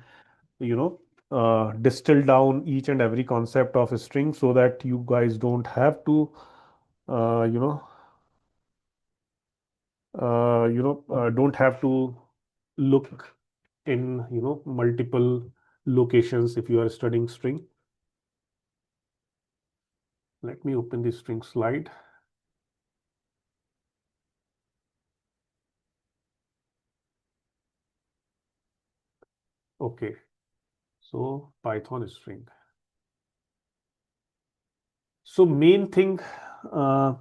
distill down each and every concept of a string so that you guys don't have to, uh, you know, don't have to look in, multiple locations if you are studying string. Let me open the string slide. Okay, so Python string. So main thing, uh,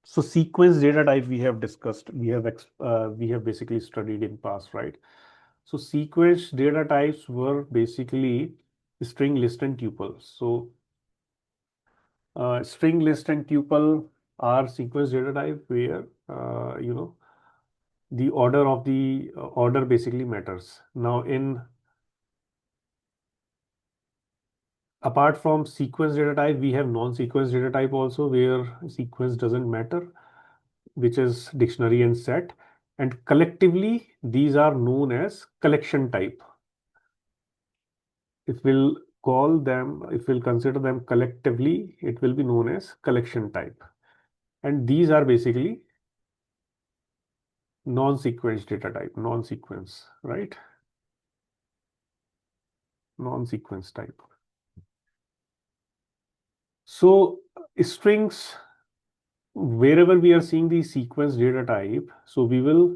so sequence data type we have discussed, we have basically studied in past, right? So sequence data types were basically string, list, and tuple. So string, list, and tuple are sequence data type where, the order of the order basically matters. Now in apart from sequence data type, we have non-sequence data type also where sequence doesn't matter, which is dictionary and set. And collectively, these are known as collection type. If we'll if we'll consider them collectively, it will be known as collection type. And these are basically non-sequence data type, non-sequence, right? Non-sequence type. So strings, wherever we are seeing the sequence data type, so we will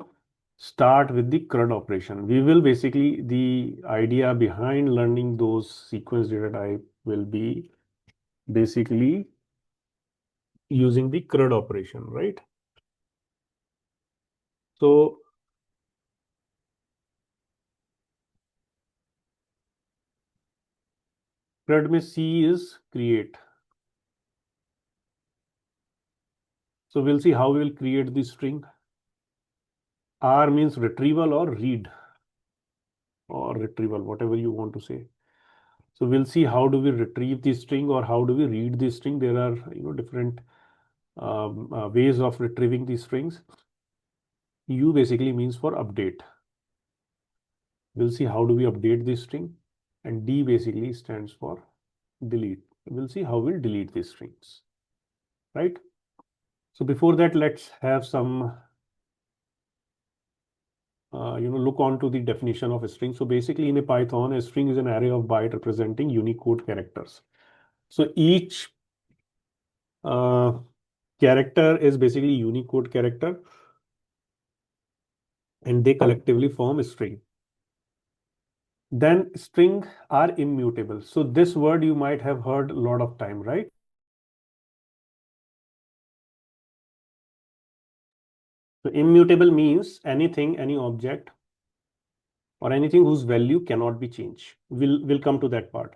start with the CRUD operation. We will basically, the idea behind learning those sequence data type will be basically using the CRUD operation, right? So CRUD में C is create. So we'll see how we will create the string. R means retrieval or read. or retrieval, whatever you want to say. So we'll see how do we retrieve the string or how do we read the string. There are different ways of retrieving these strings. U basically means for update. We'll see how do we update this string. And D basically stands for delete. We'll see how we'll delete these strings, right? So before that, let's have some, look on to the definition of a string. So basically in a Python, a string is an array of byte representing Unicode characters. So each uh, character is basically Unicode character and they collectively form a string. Then string are immutable. So this word you might have heard a lot of time, right? So immutable means anything, any object or anything whose value cannot be changed. We'll come to that part.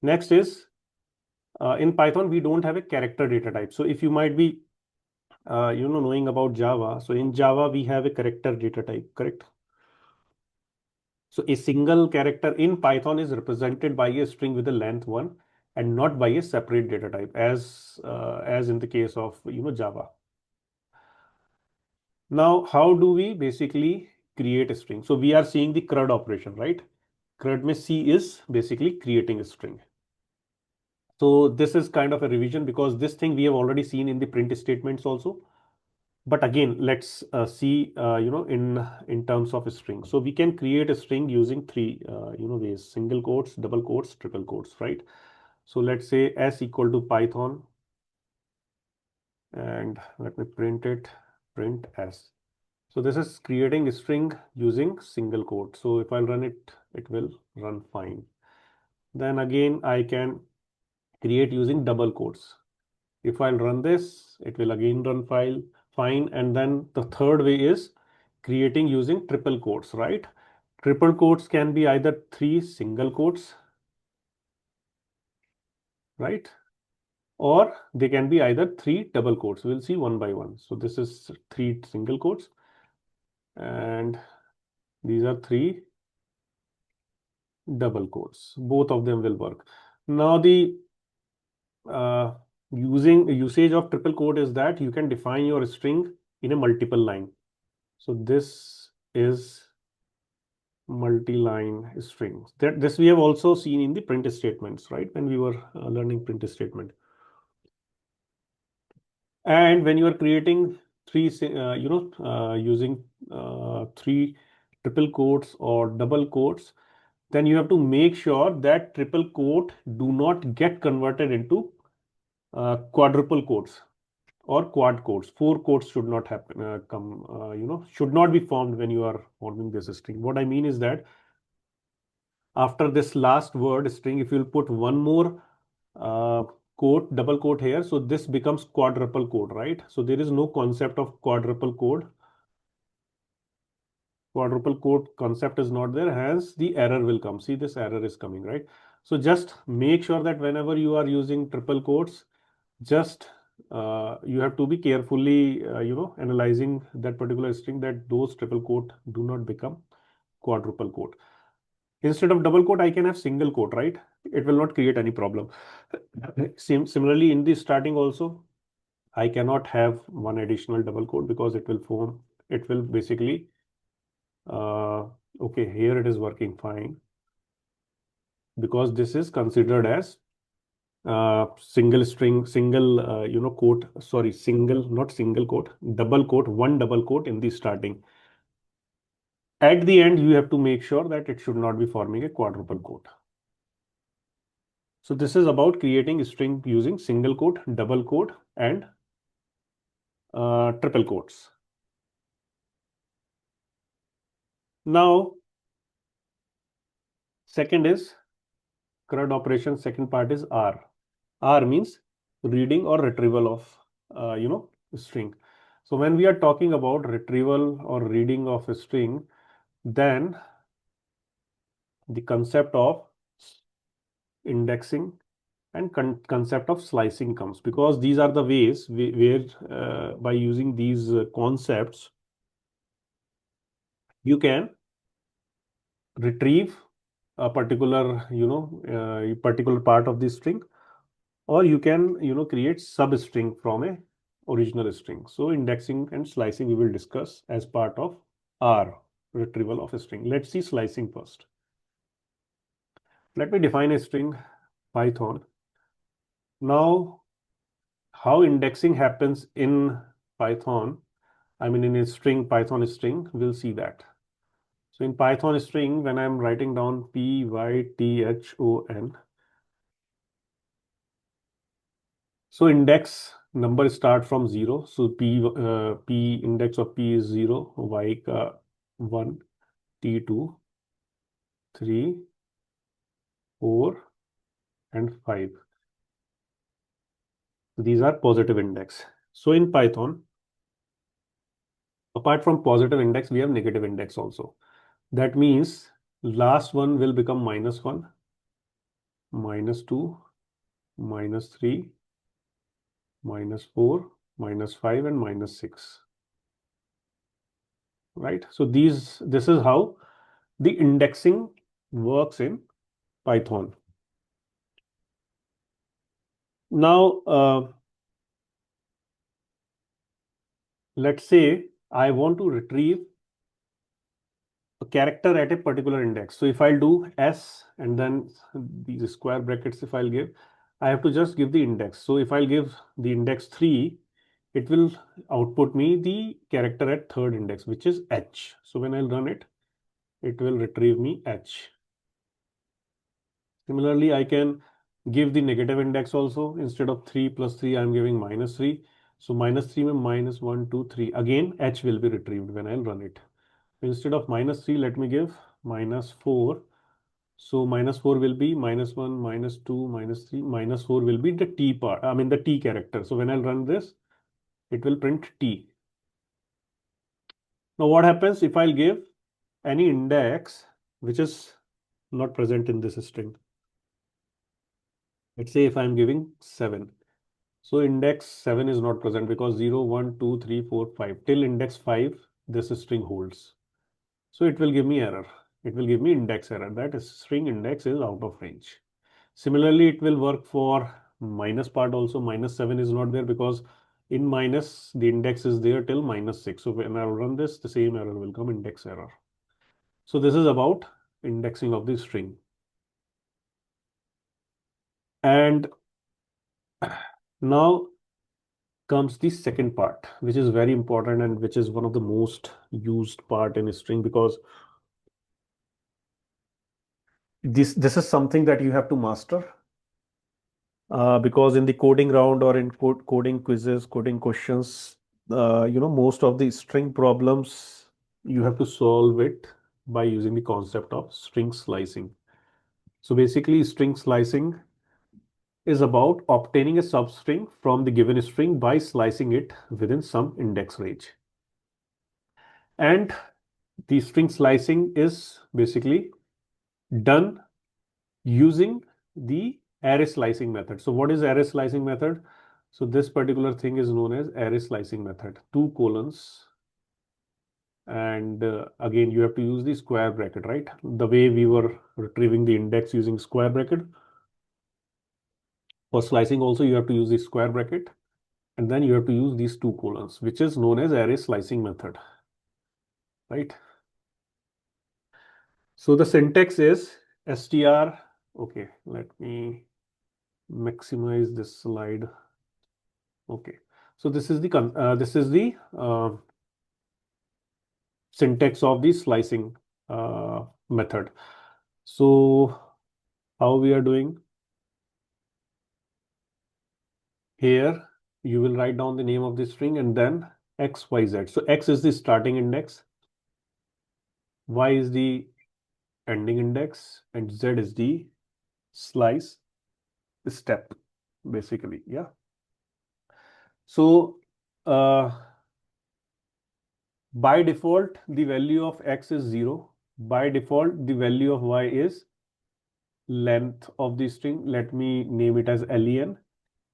Next is in Python, we don't have a character data type. So if you might be knowing about Java, so in Java we have a character data type, correct? So a single character in Python is represented by a string with a length 1 and not by a separate data type as in the case of Java. Now, how do we basically create a string? So we are seeing the CRUD operation, right? CRUD में C is basically creating a string. So this is kind of a revision because this thing we have already seen in the print statements also. But again, let's see, in terms of a string. So we can create a string using three, ways: single quotes, double quotes, triple quotes, right? So let's say s equal to Python, and let me print it, print s. So this is creating a string using single quote. So if I run it, it will run fine. Then again, I can create using double quotes. If I'll run this, it will again run fine. And then the third way is creating using triple quotes, right? Triple quotes can be either three single quotes, right? Or they can be either three double quotes. We'll see one by one. So this is three single quotes and these are three double quotes. Both of them will work. Now the uh, usage of triple quote is that you can define your string in a multiple line. So this is multi-line string. That this we have also seen in the print statements, right? When we were learning print statement. And when you are creating three, using three triple quotes or double quotes, then you have to make sure that triple quote do not get converted into quadruple quotes or quad quotes. Four quotes should not happen, should not be formed when you are forming this string. What I mean is that after this last word string, if you'll put one more uh, quote, double quote here, so this becomes quadruple quote, right? So there is no concept of quadruple quote. Quadruple quote concept is not there, hence the error will come. See, this error is coming, right? So just make sure that whenever you are using triple quotes, just you have to be carefully, analyzing that particular string, that those triple quote do not become quadruple quote. Instead of double quote, I can have single quote, right? It will not create any problem. Similarly, in the starting also, I cannot have one additional double quote because it will basically, uh, okay, here it is working fine because this is considered as single string, single, quote, sorry, single, not single quote, double quote, one double quote in the starting. At the end, you have to make sure that it should not be forming a quadruple quote. So this is about creating a string using single quote, double quote, and triple quotes. Now, second is CRUD operation. Second part is R. R means reading or retrieval of, string. So when we are talking about retrieval or reading of a string, then the concept of indexing and concept of slicing comes, because these are the ways where by using these concepts you can retrieve a particular, particular part of the string, or you can, create substring from a original string. So indexing and slicing we will discuss as part of our retrieval of a string. Let's see slicing first. Let me define a string Python. Now, how indexing happens in Python, I mean in a string, Python string, we'll see that. So in Python string, when I'm writing down Python, so index number start from 0. So P index of P is 0, Y ka 1, T2, 3, 4, and 5. These are positive index. So in Python, apart from positive index, we have negative index also. That means last one will become -1, -2, -3, -4, -5, and -6. Right? So this is how the indexing works in Python. Now, let's say I want to retrieve a character at a particular index. So if I'll do S and then these square brackets, if I'll give, I have to just give the index. So if I'll give the index 3, it will output me the character at third index, which is H. So when I'll run it, it will retrieve me H. Similarly, I can give the negative index also. Instead of 3 plus 3, I'm giving -3. So -3 means -1, 2, 3. Again, H will be retrieved when I'll run it. Instead of -3, let me give -4. So -4 will be -1, -2, -3. -4 will be the T part, I mean the T character. So when I'll run this, it will print T. Now what happens if I'll give any index which is not present in this string? Let's say if I'm giving 7. So index 7 is not present because 0, 1, 2, 3, 4, 5. Till index 5, this string holds. So it will give me error. It will give me index error. That is string index is out of range. Similarly, it will work for minus part also. -7 is not there because in minus, the index is there till -6. So when I run this, the same error will come, index error. So this is about indexing of the string. And now comes the second part, which is very important and which is one of the most used part in a string, because this is something that you have to master. Because in the coding round or in coding quizzes, coding questions, most of the string problems you have to solve it by using the concept of string slicing. So basically, string slicing is about obtaining a substring from the given string by slicing it within some index range. And the string slicing is basically done using the array slicing method. So what is array slicing method? So this particular thing is known as array slicing method. Two colons, and again you have to use the square bracket, right? The way we were retrieving the index using square bracket. For slicing also you have to use the square bracket, and then you have to use these two colons, which is known as array slicing method, right? So the syntax is str. Okay, let me maximize this slide. Okay, so this is the syntax of the slicing method. So how we are doing here, you will write down the name of the string and then x, y, z. So x is the starting index, y is the ending index, and z is the slice step, basically. Yeah. So by default, the value of x is 0. By default, the value of y is length of the string. Let me name it as len.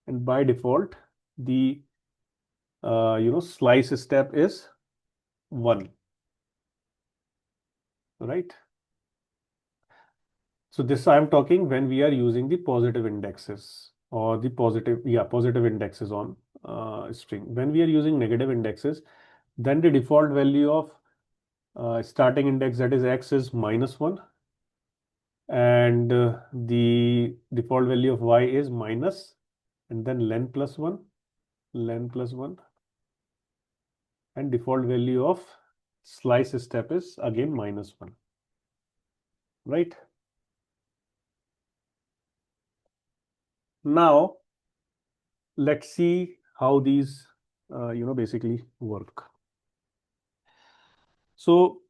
And by default, the slice step is 1, right? So this I am talking when we are using the positive indexes or the positive indexes on string. When we are using negative indexes, then the default value of starting index, that is x, is -1, and the default value of y is minus, and then len plus 1, and default value of slice step is again -1, right? Now let's see how these basically work. So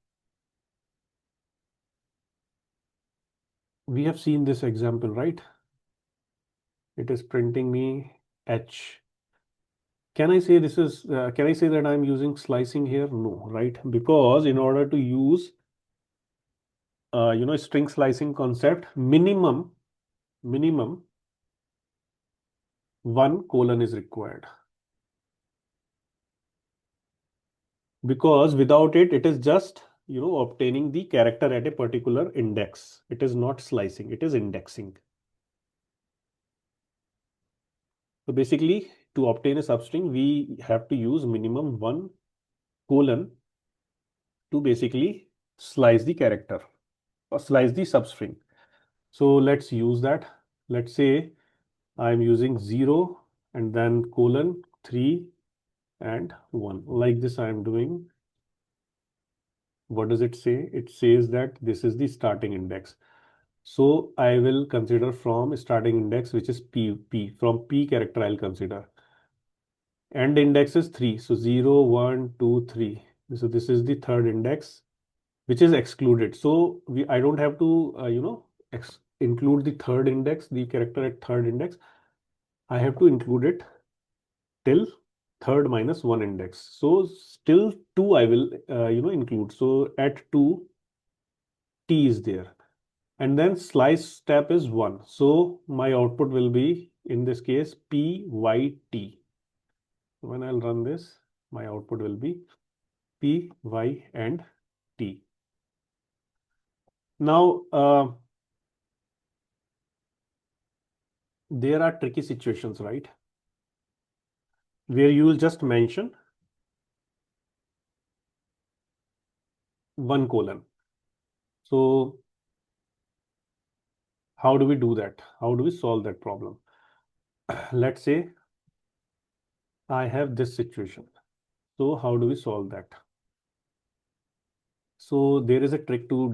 we have seen this example, right? It is printing me h. Can I say can I say that I'm using slicing here? No, right? Because in order to use string slicing concept, minimum one colon is required, because without it, it is just obtaining the character at a particular index. It is not slicing, it is indexing. So basically, to obtain a substring, we have to use minimum one colon to basically slice the character or slice the substring. So let's use that. Let's say I'm using 0 and then colon 3 and 1. Like this I am doing. What does it say? It says that this is the starting index. So I will consider from starting index, which is P. From P character I'll consider. End index is 3. So 0, 1, 2, 3. So this is the third index, which is excluded. So I don't have to, include the third index, the character at third index. I have to include it till third minus one index. So still 2 I will, include. So at 2, T is there. And then slice step is 1. So my output will be, in this case, PYT. When I'll run this, my output will be P, Y, and T. Now, there are tricky situations, right? Where you will just mention one colon. So how do we do that? How do we solve that problem? Let's say I have this situation. So how do we solve that? So there is a trick to,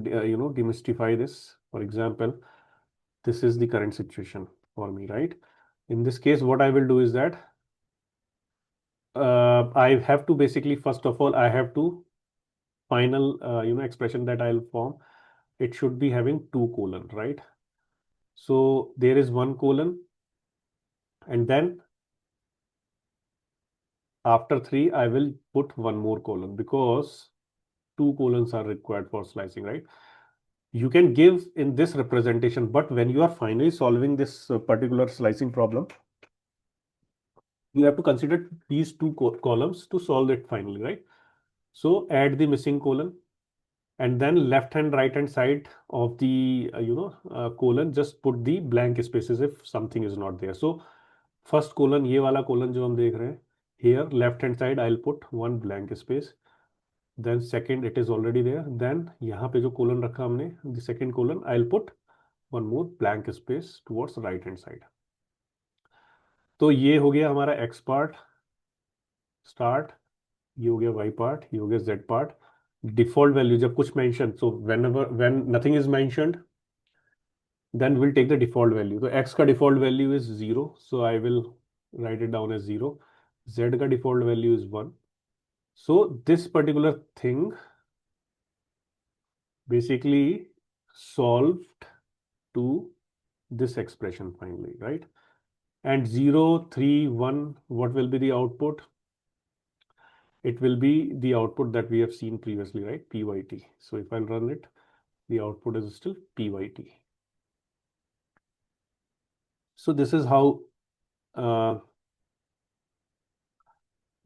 demystify this. For example, this is the current situation for me, right? In this case, what I will do is that I have to basically, first of all, I have to final, expression that I'll form. It should be having two colon, right? So there is one colon, and then after 3, I will put one more colon, because two colons are required for slicing, right? You can give in this representation, but when you are finally solving this particular slicing problem, you have to consider these two columns to solve it finally, right? So add the missing colon, and then left hand right hand side of the colon, just put the blank spaces if something is not there. So first colon, ये वाला colon जो हम देख रहे हैं, here left hand side I'll put one blank space. Then second, it is already there. Then यहाँ पे जो colon रखा हमने, the second colon I'll put one more blank space towards right hand side. तो ये हो गया हमारा x part start, ये हो गया y part, ये हो गया z part. Default value जब कुछ mention, so when nothing is mentioned, then we'll take the default value. So x का default value is 0, so I will write it down as 0. Z का default value is 1. So this particular thing basically solved to this expression finally, right? And 0, 3, 1, what will be the output? It will be the output that we have seen previously, right? PYT. So if I'll run it, the output is still PYT. So this is how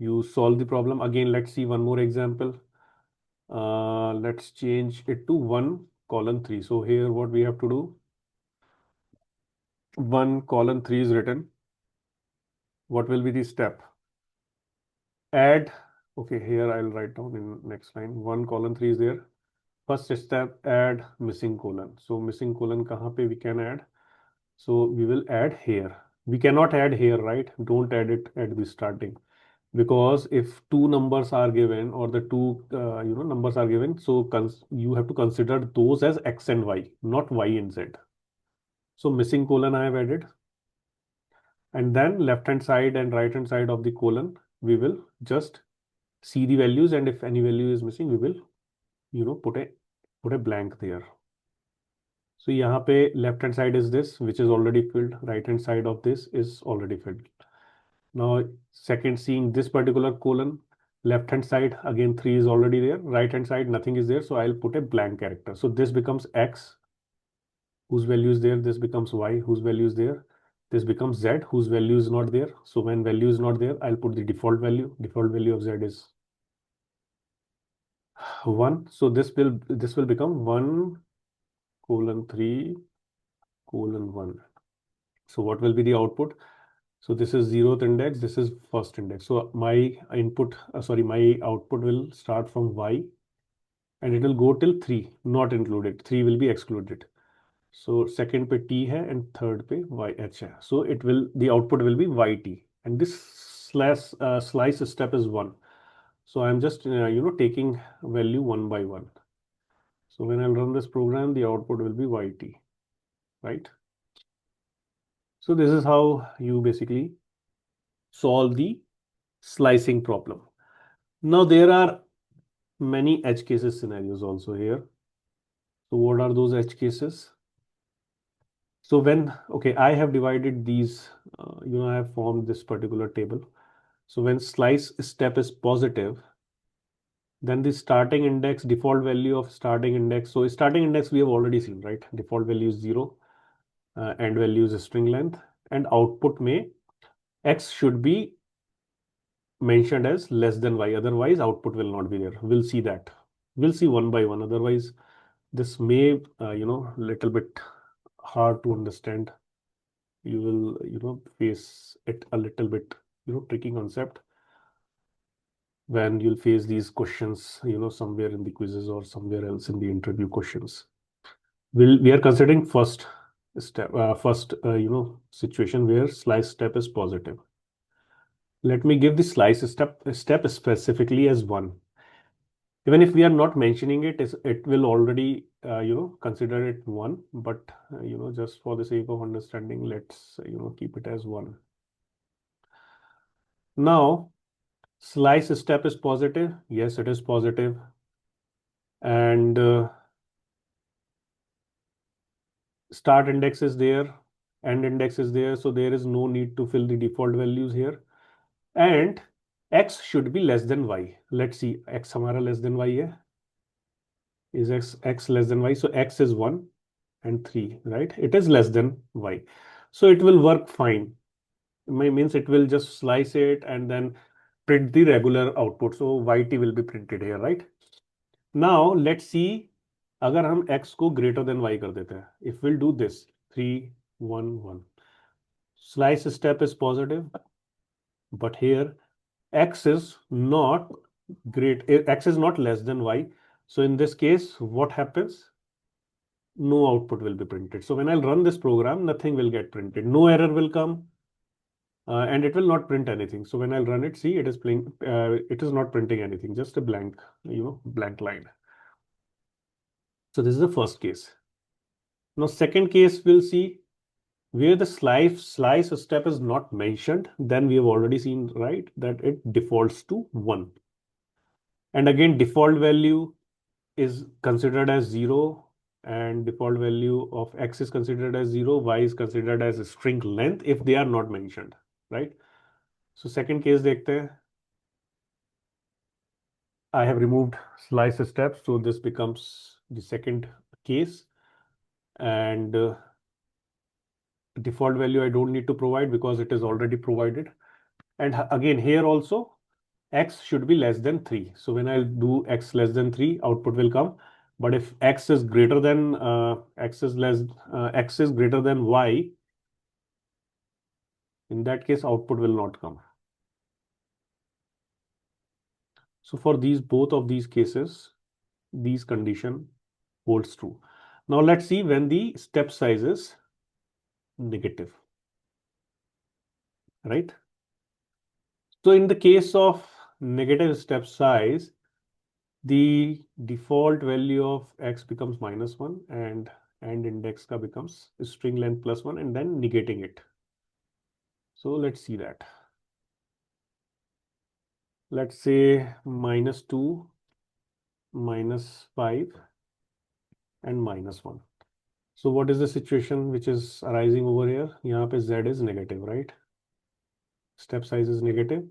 you solve the problem. Again, let's see one more example. Let's change it to 1 colon 3. So here what we have to do, 1 colon 3 is written, what will be the step? Add, okay, here I'll write down in next line, 1 colon 3 is there. First step, add missing colon. So missing colon kahan pe we can add? So we will add here. We cannot add here, right? Don't add it at the starting, because if two numbers are given, or the two numbers are given, so you have to consider those as x and y, not y and z. So missing colon I have added, and then left hand side and right hand side of the colon we will just see the values, and if any value is missing we will put a blank there. So यहाँ पे left hand side is this, which is already filled. Right hand side of this is already filled. Now second, seeing this particular colon, left hand side again 3 is already there. Right hand side nothing is there, so I'll put a blank character. So this becomes x, whose value is there. This becomes y, whose value is there. This becomes z, whose value is not there. So when value is not there, I'll put the default value. Default value of z is 1. So this will become 1 colon 3 colon 1. So what will be the output? So this is 0th index, this is first index. So my my output will start from y, and it will go till 3, not included. 3 will be excluded. So second पे t है and third पे yh है. So the output will be yt, and this slice step is 1. So I'm just taking value one by one. So when I'll run this program, the output will be yt, right? So this is how you basically solve the slicing problem. Now there are many edge cases scenarios also here. So what are those edge cases? So okay, I have divided these, I have formed this particular table. So when slice step is positive, then the starting index, default value of starting index. So starting index we have already seen, right? Default value is 0, end value is string length, and output may x should be mentioned as less than y, otherwise output will not be there. We'll see that. We'll see one by one. Otherwise, this may, little bit hard to understand. You will, face it a little bit, tricky concept when you'll face these questions, somewhere in the quizzes or somewhere else in the interview questions. We are considering first step, situation where slice step is positive. Let me give the slice step specifically as 1. Even if we are not mentioning it, it will already consider it 1. But just for the sake of understanding, let's keep it as 1. Now slice step is positive. Yes, it is positive. And start index is there, end index is there, so there is no need to fill the default values here. And x should be less than y. Let's see, x हमारा less than y है. Is x less than y? So x is 1 and 3, right? It is less than y. So it will work fine. Means it will just slice it and then print the regular output. So yt will be printed here, right? Now let's see, अगर हम x को greater than y कर देते हैं. If we'll do this, 3, 1, 1. Slice step is positive, but here x is not x is not less than y. So in this case, what happens? No output will be printed. So when I'll run this program, nothing will get printed. No error will come, and it will not print anything. So when I'll run it, see, it is playing. It is not printing anything, just a blank, blank line. So this is the first case. Now second case, we'll see where the slice step is not mentioned. Then we have already seen, right, that it defaults to 1. And again, default value is considered as 0, and default value of x is considered as 0, y is considered as a string length if they are not mentioned, right? So second case dekhte hain. I have removed slice step, so this becomes the second case. And default value I don't need to provide because it is already provided. And again, here also x should be less than 3. So when I do x less than 3, output will come. But if x is greater than x is greater than y, In that case, output will not come. So for these both of these cases, these condition holds true. Now let's see when the step size is negative, right? So in the case of negative step size, the default value of x becomes -1 and index ka becomes string length +1 and then negating it. So let's see that. Let's say -2, -5 and -1. So what is the situation which is arising over here? यहाँ पे z is negative, right? Step size is negative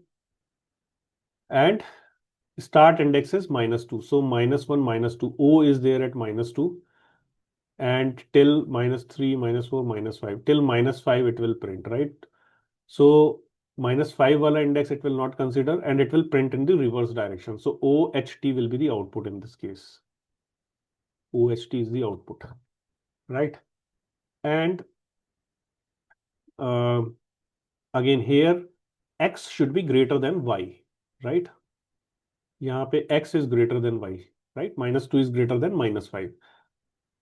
and start index is -2. So -1, -2. O is there at -2 and till -3, -4, -5. Till -5 it will print, right? So -5 wala index it will not consider and it will print in the reverse direction. So OHT will be the output in this case. OHT is the output, right? And uh, again here x should be greater than y, right? यहाँ पे x is greater than y, right? -2 is greater than -5.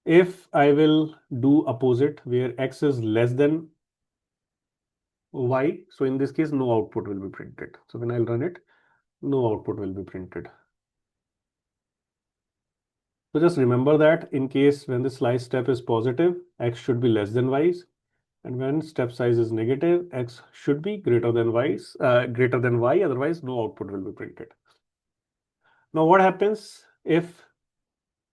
If I will do opposite where x is less than y, so in this case no output will be printed. So when I'll run it, no output will be printed. So just remember that in case when the slice step is positive, x should be less than y, and when step size is negative, x should be greater than y, otherwise no output will be printed. Now what happens if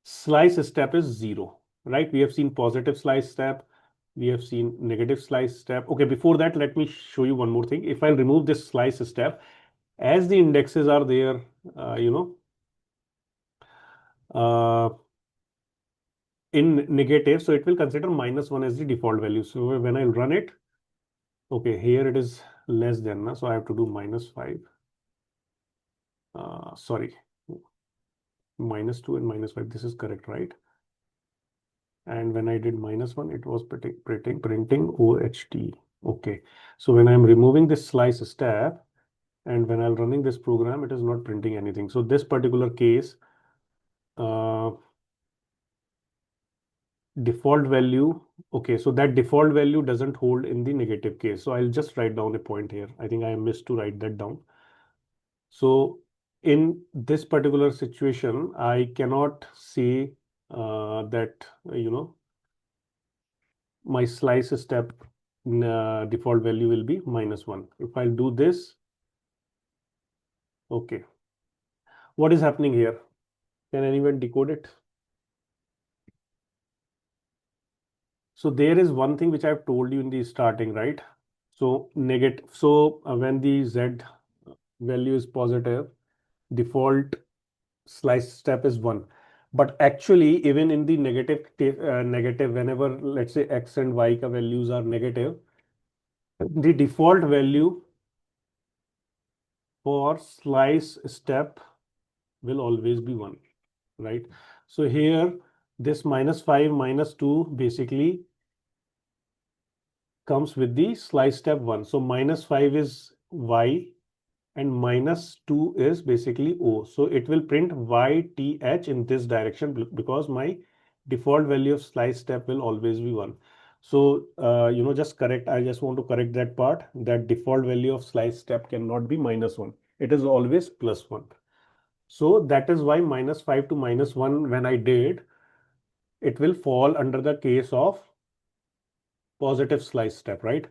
slice step is 0, right? We have seen positive slice step, we have seen negative slice step. Okay, before that, let me show you one more thing. If I remove this slice step, as the indexes are there, uh, you know, uh, in negative, so it will consider -1 as the default value. So when I run it, okay, here it is less than, so I have to do -5. Sorry, -2 and -5. This is correct, right? And when I did -1, it was printing OHT. Okay, so when I'm removing this slice step and when I'm running this program, it is not printing anything. So this particular case, uh, default value, okay, so that default value doesn't hold in the negative case. So I'll just write down a point here. I think I missed to write that down. So in this particular situation, I cannot say that, my slice step default value will be -1. If I'll do this, okay, what is happening here? Can anyone decode it? So there is one thing which I've told you in the starting, right? So negative. So when the z value is positive, default slice step is 1. But actually, even in the negative, whenever let's say x and y ka values are negative, the default value for slice step will always be 1, right? So here, this -5, -2 basically comes with the slice step 1. So -5 is y and -2 is basically O. So it will print YTH in this direction because my default value of slice step will always be 1. So, just correct. I just want to correct that part. That default value of slice step cannot be -1. It is always +1. So that is why -5 to -1, when I did, it will fall under the case of positive slice step, right?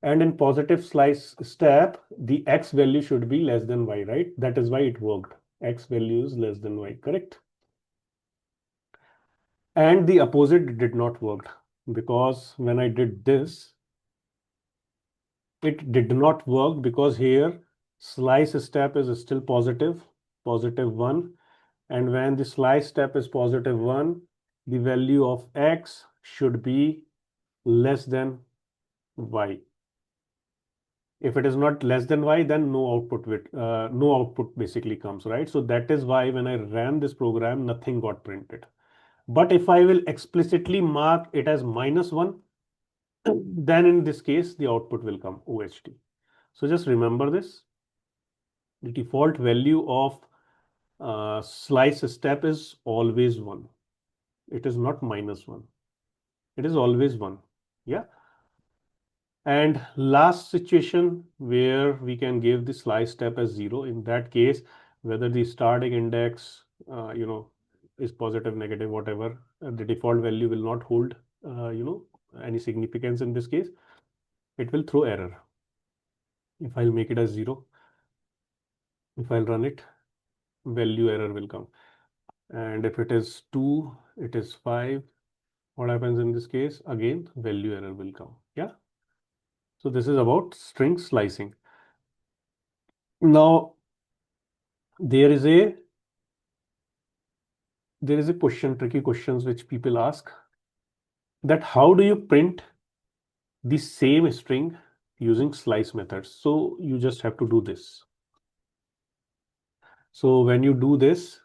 And in positive slice step, the x value should be less than y, right? That is why it worked. X value is less than y, correct? And the opposite did not work because when I did this, it did not work because here slice step is still positive, +1. And when the slice step is +1, the value of x should be less than y. If it is not less than y, then no output basically comes, right? So that is why when I ran this program, nothing got printed. But if I will explicitly mark it as -1, then in this case, the output will come OHT. So just remember this. The default value of slice step is always 1. It is not -1. It is always 1. Yeah. And last situation where we can give the slice step as 0, in that case, whether the starting index, is positive, negative, whatever, the default value will not hold, any significance in this case. It will throw error. If I'll make it as 0, if I'll run it, value error will come. And if it is 2, it is 5. What happens in this case? Again, value error will come. Yeah. So this is about string slicing. Now, there is a question, tricky questions which people ask, that how do you print the same string using slice methods? So you just have to do this. So when you do this,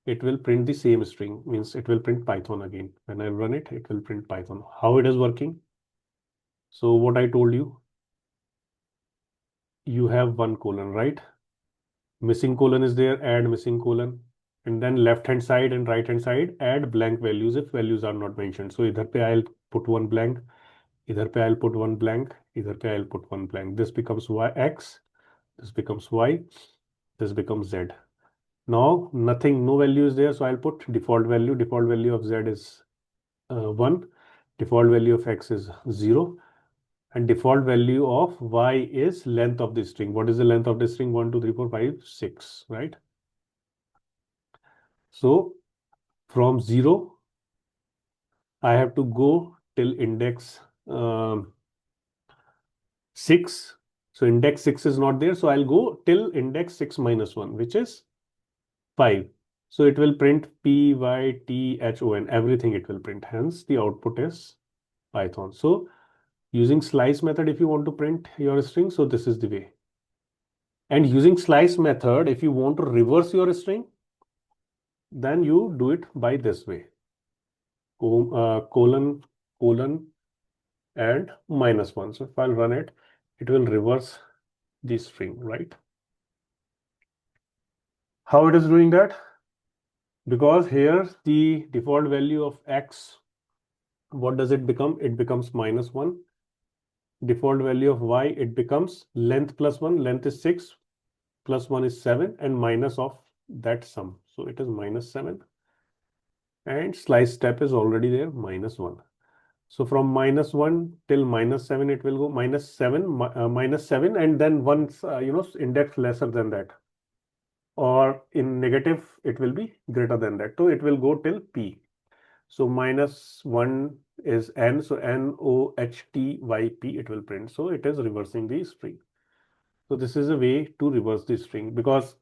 it will print the same string, means it will print Python again. When I run it, it will print Python. How it is working? So what I told you, you have one colon, right? Missing colon is there, add missing colon. And then left hand side and right hand side, add blank values if values are not mentioned. So either pe I'll put one blank, either pe I'll put one blank, either pe I'll put one blank. This becomes X, this becomes Y, this becomes Z. Now nothing, no value is there, so I'll put default value. Default value of Z is 1, default value of X is 0, and default value of Y is length of the string. What is the length of the string? 1, 2, 3, 4, 5, 6, right? So from 0, I have to go till index 6. So index 6 is not there, so I'll go till index 6 minus 1, which is 5. So it will print Python, everything it will print. Hence, the output is Python. So using slice method, if you want to print your string, so this is the way. And using slice method, if you want to reverse your string, then you do it by this way. Colon, and -1. So if I'll run it, it will reverse the string, right? How it is doing that? Because here the default value of X, what does it become? It becomes -1. Default value of Y, it becomes length plus 1. Length is 6, plus 1 is 7, and minus of that sum. So it is -7. And slice step is already there, -1. So from -1 till -7, it will go -7, -7, and then once, index lesser than that. Or in negative, it will be greater than that. So it will go till P. So -1 is N. So NOHTYP it will print. So it is reversing the string. So this is a way to reverse the string, because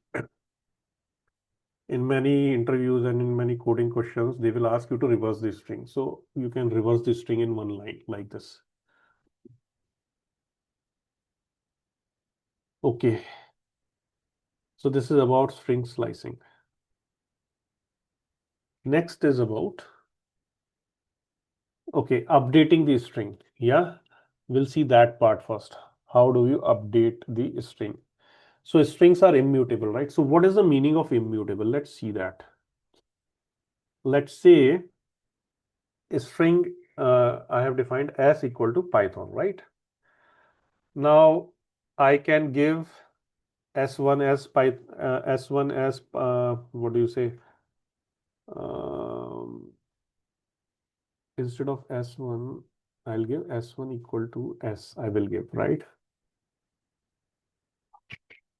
in many interviews and in many coding questions, they will ask you to reverse the string. So you can reverse the string in one line like this. Okay. So this is about string slicing. Next is about, okay, updating the string. Yeah, we'll see that part first. How do you update the string? So strings are immutable, right? So what is the meaning of immutable? Let's see that. Let's say a string I have defined as equal to Python, right? Now I can give S1 as S1 as what do you say? Um, Instead of S1, I'll give S1 equal to S, I will give, right?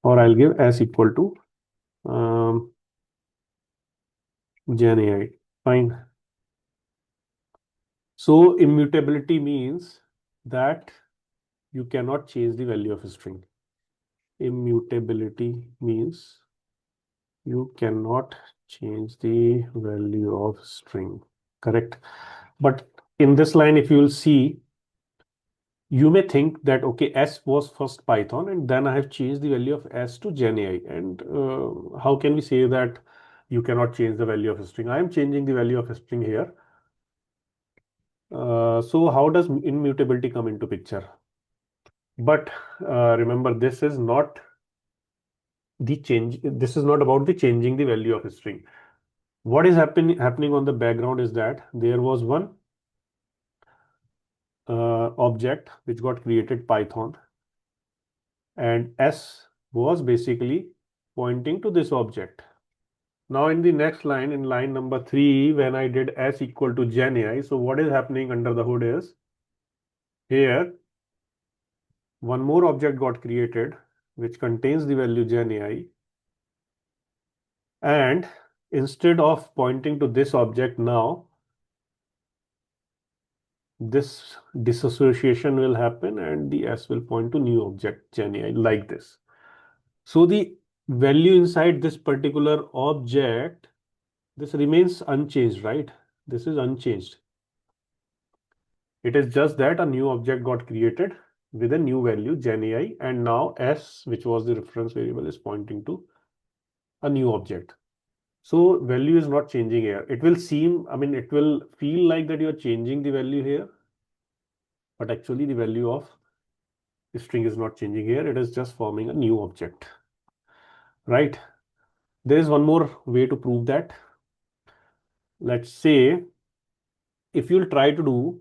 Or I'll give S equal to Gen AI. Fine. So immutability means that you cannot change the value of a string. Immutability means you cannot change the value of string. Correct. But in this line, if you will see, you may think that, okay, S was first Python and then I have changed the value of S to Gen AI. And how can we say that you cannot change the value of a string? I am changing the value of a string here. So how does immutability come into picture? But remember, this is not the change. This is not about the changing the value of a string. What is happening on the background is that there was one object which got created Python, and S was basically pointing to this object. Now in the next line, in line number 3, when I did S equal to gen AI, so what is happening under the hood is here one more object got created which contains the value gen AI, and instead of pointing to this object now, this disassociation will happen and the S will point to new object gen AI like this. So the value inside this particular object, this remains unchanged, right? This is unchanged. It is just that a new object got created with a new value gen AI, and now S, which was the reference variable, is pointing to a new object. So value is not changing here. It will seem, I mean, it will feel like that you are changing the value here, but actually the value of the string is not changing here. It is just forming a new object, right? There is one more way to prove that. Let's say if you'll try to do,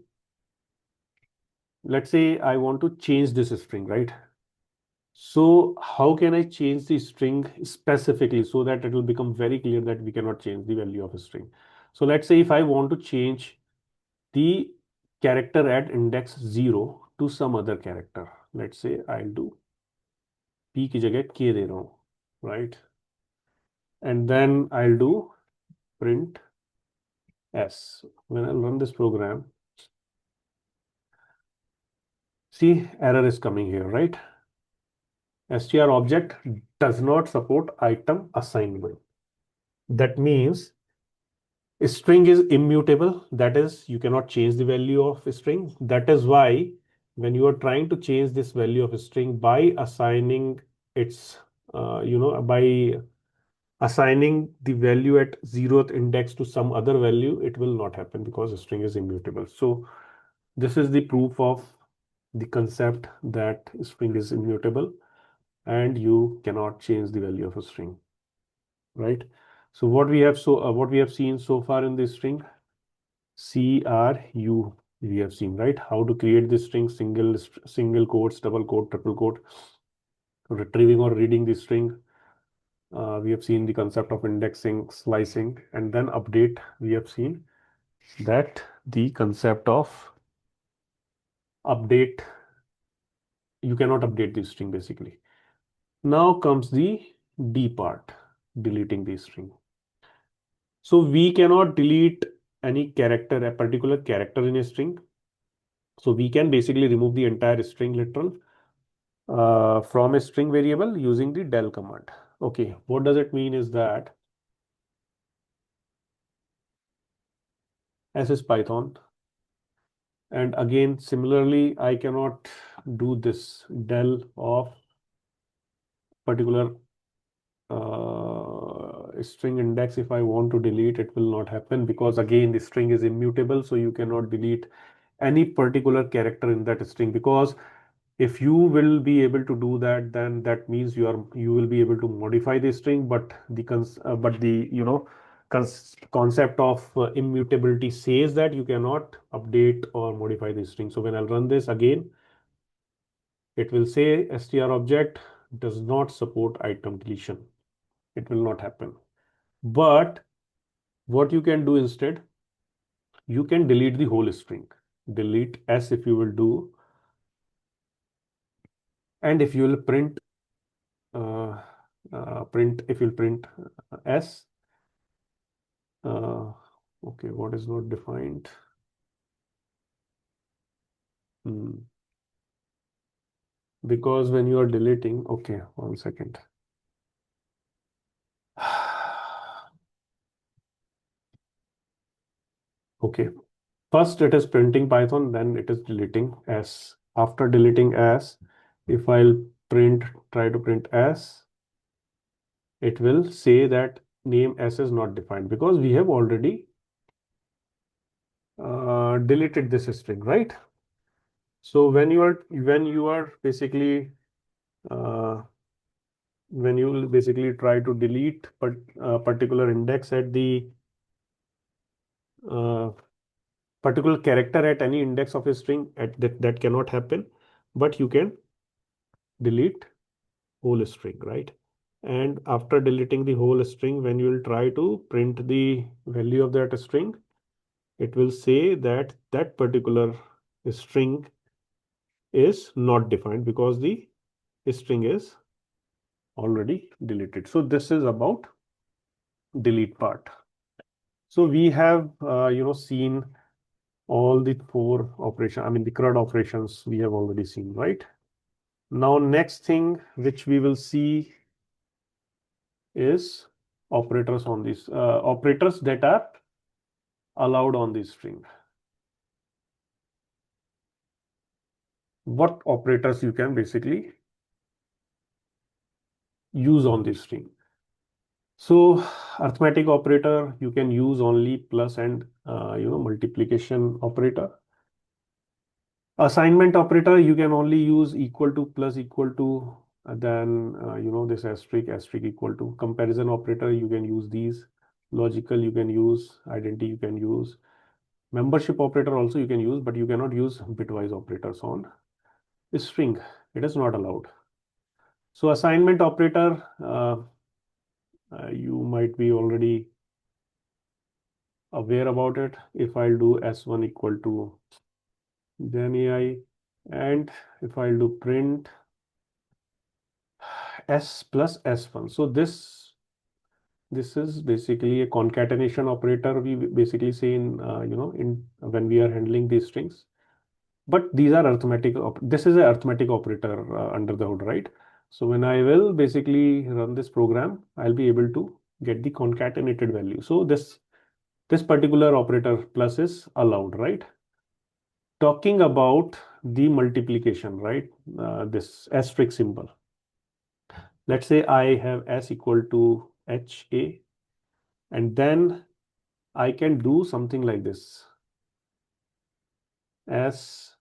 let's say I want to change this string, right? So how can I change the string specifically so that it will become very clear that we cannot change the value of a string? So let's say if I want to change the character at index 0 to some other character, let's say I'll do p की जगह k दे रहा हूँ, right? And then I'll do print s. When I run this program, see error is coming here, right? Str object does not support item assignment. That means a string is immutable. That is, you cannot change the value of a string. That is why when you are trying to change this value of a string by assigning its, by assigning the value at 0th index to some other value, it will not happen because the string is immutable. So this is the proof of the concept that string is immutable and you cannot change the value of a string, right? So what we have seen so far in this string, CRU, we have seen, right? How to create this string, single quotes, double quote, triple quote, retrieving or reading the string. We have seen the concept of indexing, slicing, and then update. We have seen that the concept of update, you cannot update the string basically. Now comes the D part, deleting the string. So we cannot delete any character, a particular character in a string. So we can basically remove the entire string literal from a string variable using the del command. Okay, what does it mean is that S is Python, and again similarly I cannot do this del of particular string index. If I want to delete, it will not happen because again the string is immutable, so you cannot delete any particular character in that string, because if you will be able to do that, then that means you will be able to modify the string, but the concept of immutability says that you cannot update or modify the string. So when I'll run this again, it will say str object does not support item deletion. It will not happen. But what you can do instead, you can delete the whole string. Delete s if you will do, and if you will print uh, print if you'll print s, uh, okay, what is not defined? Hmm. Because when you are deleting, okay, one second. Okay, first it is printing Python, then it is deleting s. After deleting s, if I'll try to print s, it will say that name s is not defined because we have already deleted this string, right? So when you are basically uh, when you will basically try to delete particular index at the uh, particular character at any index of a string, that cannot happen, but you can delete whole string, right? And after deleting the whole string, when you will try to print the value of that string, it will say that that particular string is not defined because the string is already deleted. So this is about delete part. So we have seen all the four operation, I mean the CRUD operations we have already seen, right? Now next thing which we will see is operators on this operators that are allowed on this string. What operators you can basically use on this string? So arithmetic operator you can use only plus and multiplication operator. Assignment operator you can only use equal to, plus equal to, then this asterisk equal to. Comparison operator you can use these. Logical you can use. Identity you can use. Membership operator also you can use, but you cannot use bitwise operators on string. It is not allowed. So assignment operator, you might be already aware about it. If I'll do s1 equal to then AI, and if I'll do print s plus s1, so this is basically a concatenation operator. We basically say in in when we are handling these strings. But these are this is a arithmetic operator under the hood, right? So when I will basically run this program, I'll be able to get the concatenated value. So this particular operator plus is allowed, right? Talking about the multiplication, right? This asterisk symbol. Let's say I have s equal to HA, and then I can do something like this. S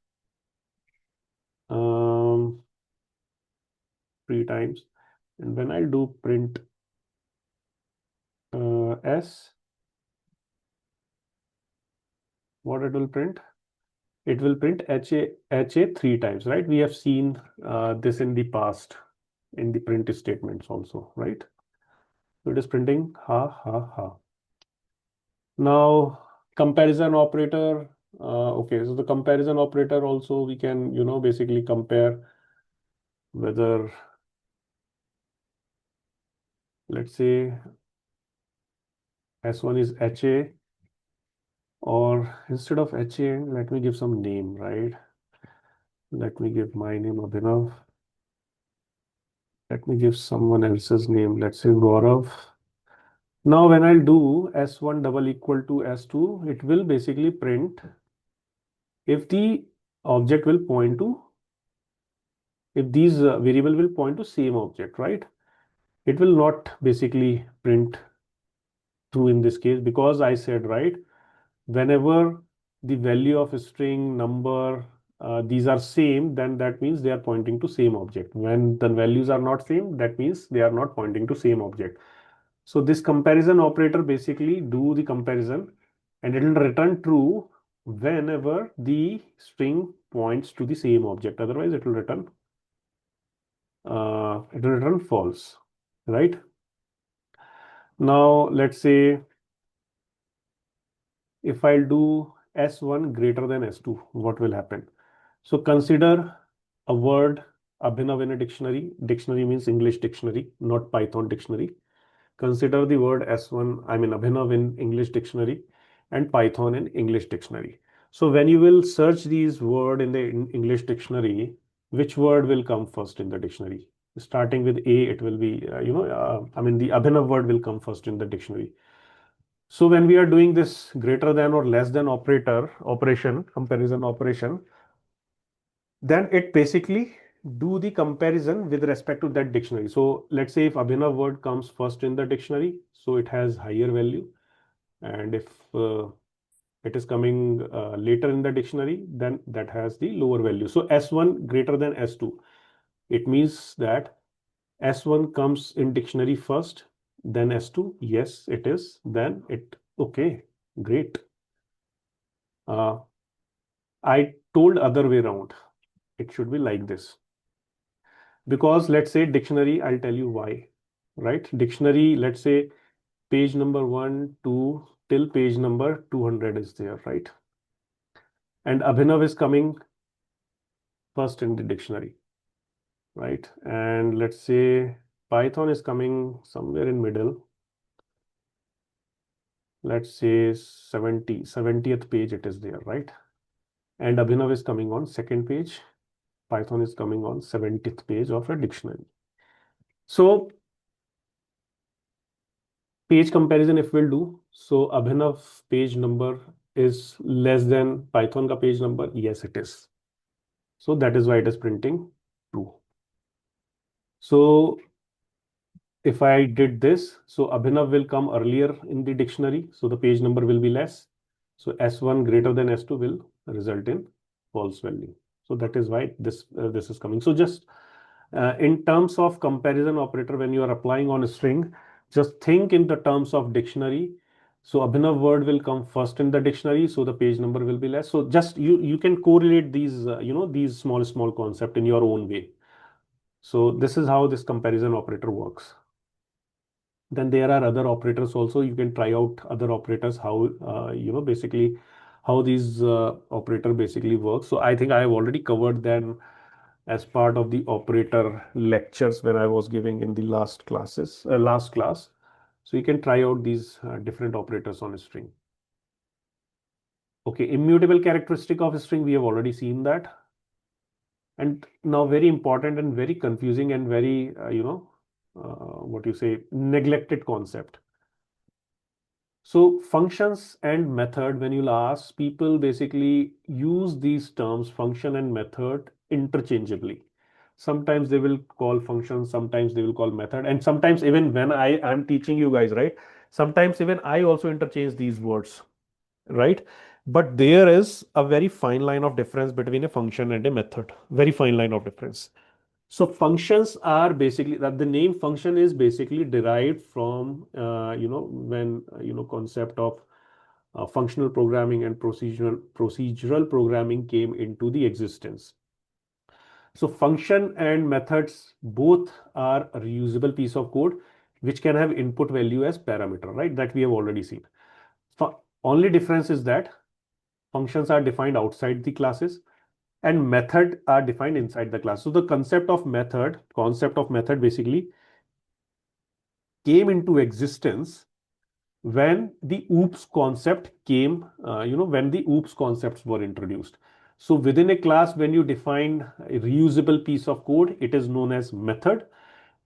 um, 3 times, and when I do print S, what it will print? It will print HA 3 times, right? We have seen this in the past in the print statements also, right? So it is printing ha ha ha. Now comparison operator. Okay, so the comparison operator also we can basically compare whether, let's say, S1 is HA, or instead of HA, let me give some name, right? Let me give my name Abhinav. Let me give someone else's name. Let's say Gaurav. Now, when I'll do S1 double equal to S2, it will basically print if the object will point to, if these variable will point to same object, right? It will not basically print true in this case, because I said, right, whenever the value of a string, number, these are same, then that means they are pointing to same object. When the values are not same, that means they are not pointing to same object. So this comparison operator basically do the comparison, and it will return true whenever the string points to the same object. Otherwise, it will return false, right? Now let's say if I'll do S1 greater than S2, what will happen? So consider a word Abhinav in a dictionary. Dictionary means English dictionary, not Python dictionary. Consider the word S1, I mean Abhinav in English dictionary and Python in English dictionary. So when you will search these word in the English dictionary, which word will come first in the dictionary? Starting with A, it will be, I mean the Abhinav word will come first in the dictionary. So when we are doing this greater than or less than comparison operation, then it basically do the comparison with respect to that dictionary. So let's say if Abhinav word comes first in the dictionary, so it has higher value. And if it is coming later in the dictionary, then that has the lower value. So S1 greater than S2. It means that S1 comes in dictionary first, then S2. Yes, it is. Then it, okay, great. Uh, I told other way around. It should be like this. Because let's say dictionary, I'll tell you why, right? Dictionary, let's say page number 1, 2 till page number 200 is there, right? And Abhinav is coming first in the dictionary, right? And let's say Python is coming somewhere in middle. Let's say 70th page it is there, right? And Abhinav is coming on second page. Python is coming on 70th page of a dictionary. So page comparison if we'll do, so Abhinav page number is less than Python ka page number. Yes, it is. So that is why it is printing true. So if I did this, so Abhinav will come earlier in the dictionary, so the page number will be less. So S1 greater than S2 will result in false value. So that is why this is coming. So just in terms of comparison operator, when you are applying on a string, just think in the terms of dictionary. So Abhinav word will come first in the dictionary, so the page number will be less. So just you can correlate these these small concept in your own way. So this is how this comparison operator works. Then there are other operators also. You can try out other operators, how basically how these operator basically works. So I think I have already covered them as part of the operator lectures when I was giving in the last class. So you can try out these different operators on a string. Okay, immutable characteristic of a string, we have already seen that. And now very important and very confusing and very what you say, neglected concept. So functions and method, when you'll ask, people basically use these terms function and method interchangeably. Sometimes they will call function, sometimes they will call method, and sometimes even when I am teaching you guys, right? Sometimes even I also interchange these words, right? But there is a very fine line of difference between a function and a method. Very fine line of difference. So functions are basically that the name function is basically derived from when concept of functional programming and procedural programming came into the existence. So function and methods both are a reusable piece of code which can have input value as parameter, right? That we have already seen. Only difference is that functions are defined outside the classes and method are defined inside the class. So the concept of method basically came into existence when the oops concept came, when the oops concepts were introduced. So within a class, when you define a reusable piece of code, it is known as method.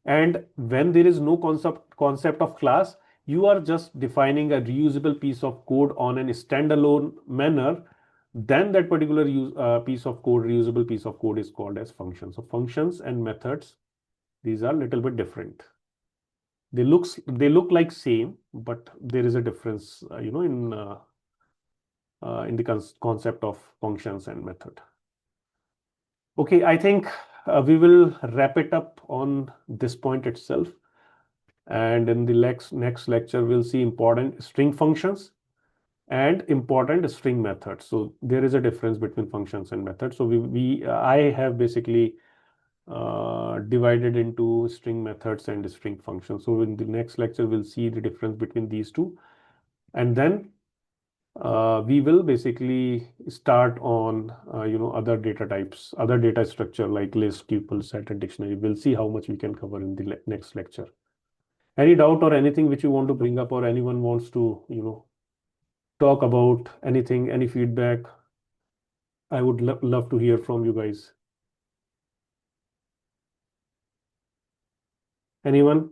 And when there is no concept of class, you are just defining a reusable piece of code on a standalone manner. Then that particular reusable piece of code is called as function. So functions and methods, these are a little bit different. They look like same, but there is a difference, in the concept of functions and method. Okay, I think we will wrap it up on this point itself. And in the next lecture, we'll see important string functions and important string methods. So there is a difference between functions and methods. So I have basically divided into string methods and string functions. So in the next lecture, we'll see the difference between these two. And then we will basically start on other data types, other data structure like list, tuple, set, and dictionary. We'll see how much we can cover in the next lecture. Any doubt or anything which you want to bring up, or anyone wants to talk about anything, any feedback? I would love to hear from you guys. Anyone?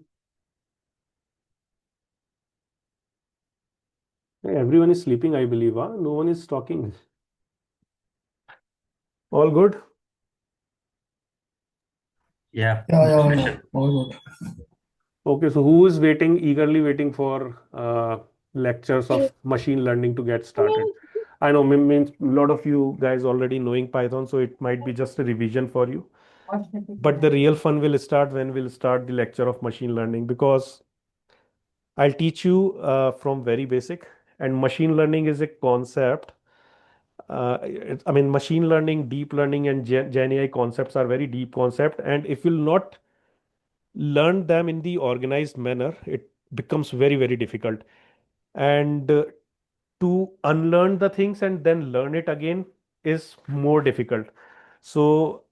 Hey, everyone is sleeping, I believe. Huh? No one is talking. All good? Yeah, Yeah, no yeah, yeah. question. All good. Okay, so who is eagerly waiting for lectures of machine learning to get started? I know means a lot of you guys already knowing Python, so it might be just a revision for you. But the real fun will start when we'll start the lecture of machine learning, because I'll teach you from very basic. And machine learning is a concept. I mean, machine learning, deep learning, and Gen AI concepts are very deep concept. And if you'll not learn them in the organized manner, it becomes very, very difficult. And to unlearn the things and then learn it again is more difficult. So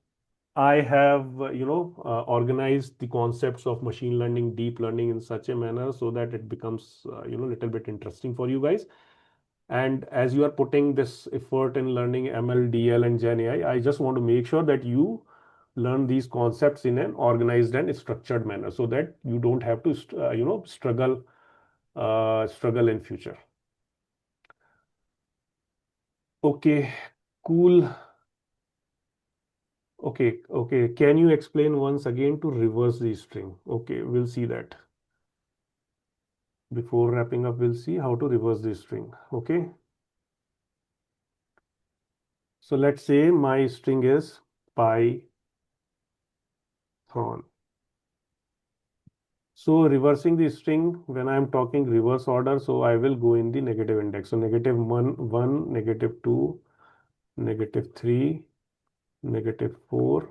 I have, organized the concepts of machine learning, deep learning in such a manner so that it becomes, little bit interesting for you guys. And as you are putting this effort in learning ML, DL, and Gen AI, I just want to make sure that you learn these concepts in an organized and structured manner so that you don't have to, struggle in future. Okay, cool. Okay, okay. Can you explain once again to reverse the string? Okay, we'll see that. Before wrapping up, we'll see how to reverse the string. Okay. So let's say my string is Python. So reversing the string, when I'm talking reverse order, so I will go in the negative index. So negative 1, negative 2, negative 3, negative 4,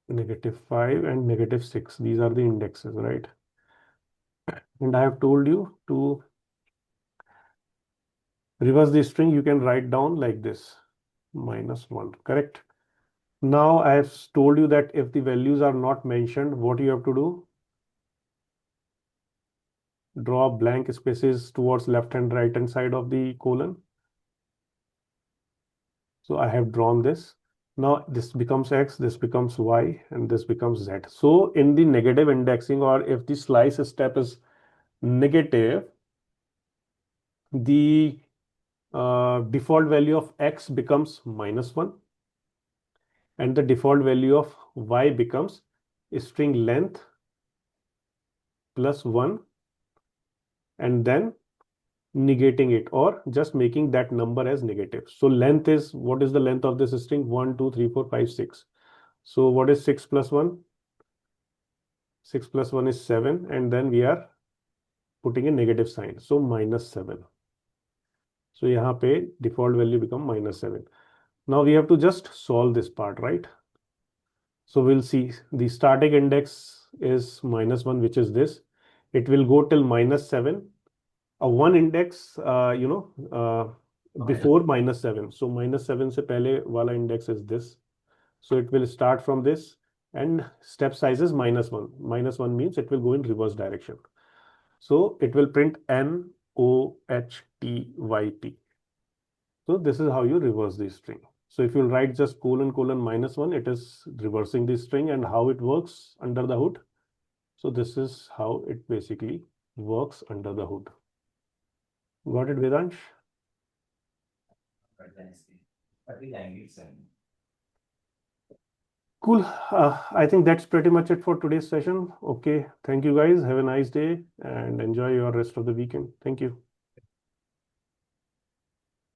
negative 5, and negative 6. These are the indexes, right? And I have told you to reverse the string, you can write down like this, -1, correct? Now I have told you that if the values are not mentioned, what you have to do? Draw blank spaces towards left and right hand side of the colon. So I have drawn this. Now this becomes X, this becomes Y, and this becomes Z. So in the negative indexing, or if the slice step is negative, the default value of X becomes -1, and the default value of Y becomes string length plus 1, and then negating it or just making that number as negative. So length is, what is the length of this string? 1, 2, 3, 4, 5, 6. So what is 6 plus 1? 6 plus 1 is 7, and then we are putting a negative sign. So -7. So यहाँ पे default value become -7. Now we have to just solve this part, right? So we'll see the static index is -1, which is this. It will go till -7. A one index, before -7. So -7 से पहले वाला index is this. So it will start from this, and step size is -1. -1 means it will go in reverse direction. So it will print NOHTYP. So this is how you reverse the string. So if you write just colon colon -1, it is reversing the string, and how it works under the hood. So this is how it basically works under the hood. Got it, Vedansh? Cool. I think that's pretty much it for today's session. Okay. Thank you guys. Have a nice day and enjoy your rest of the weekend. Thank you.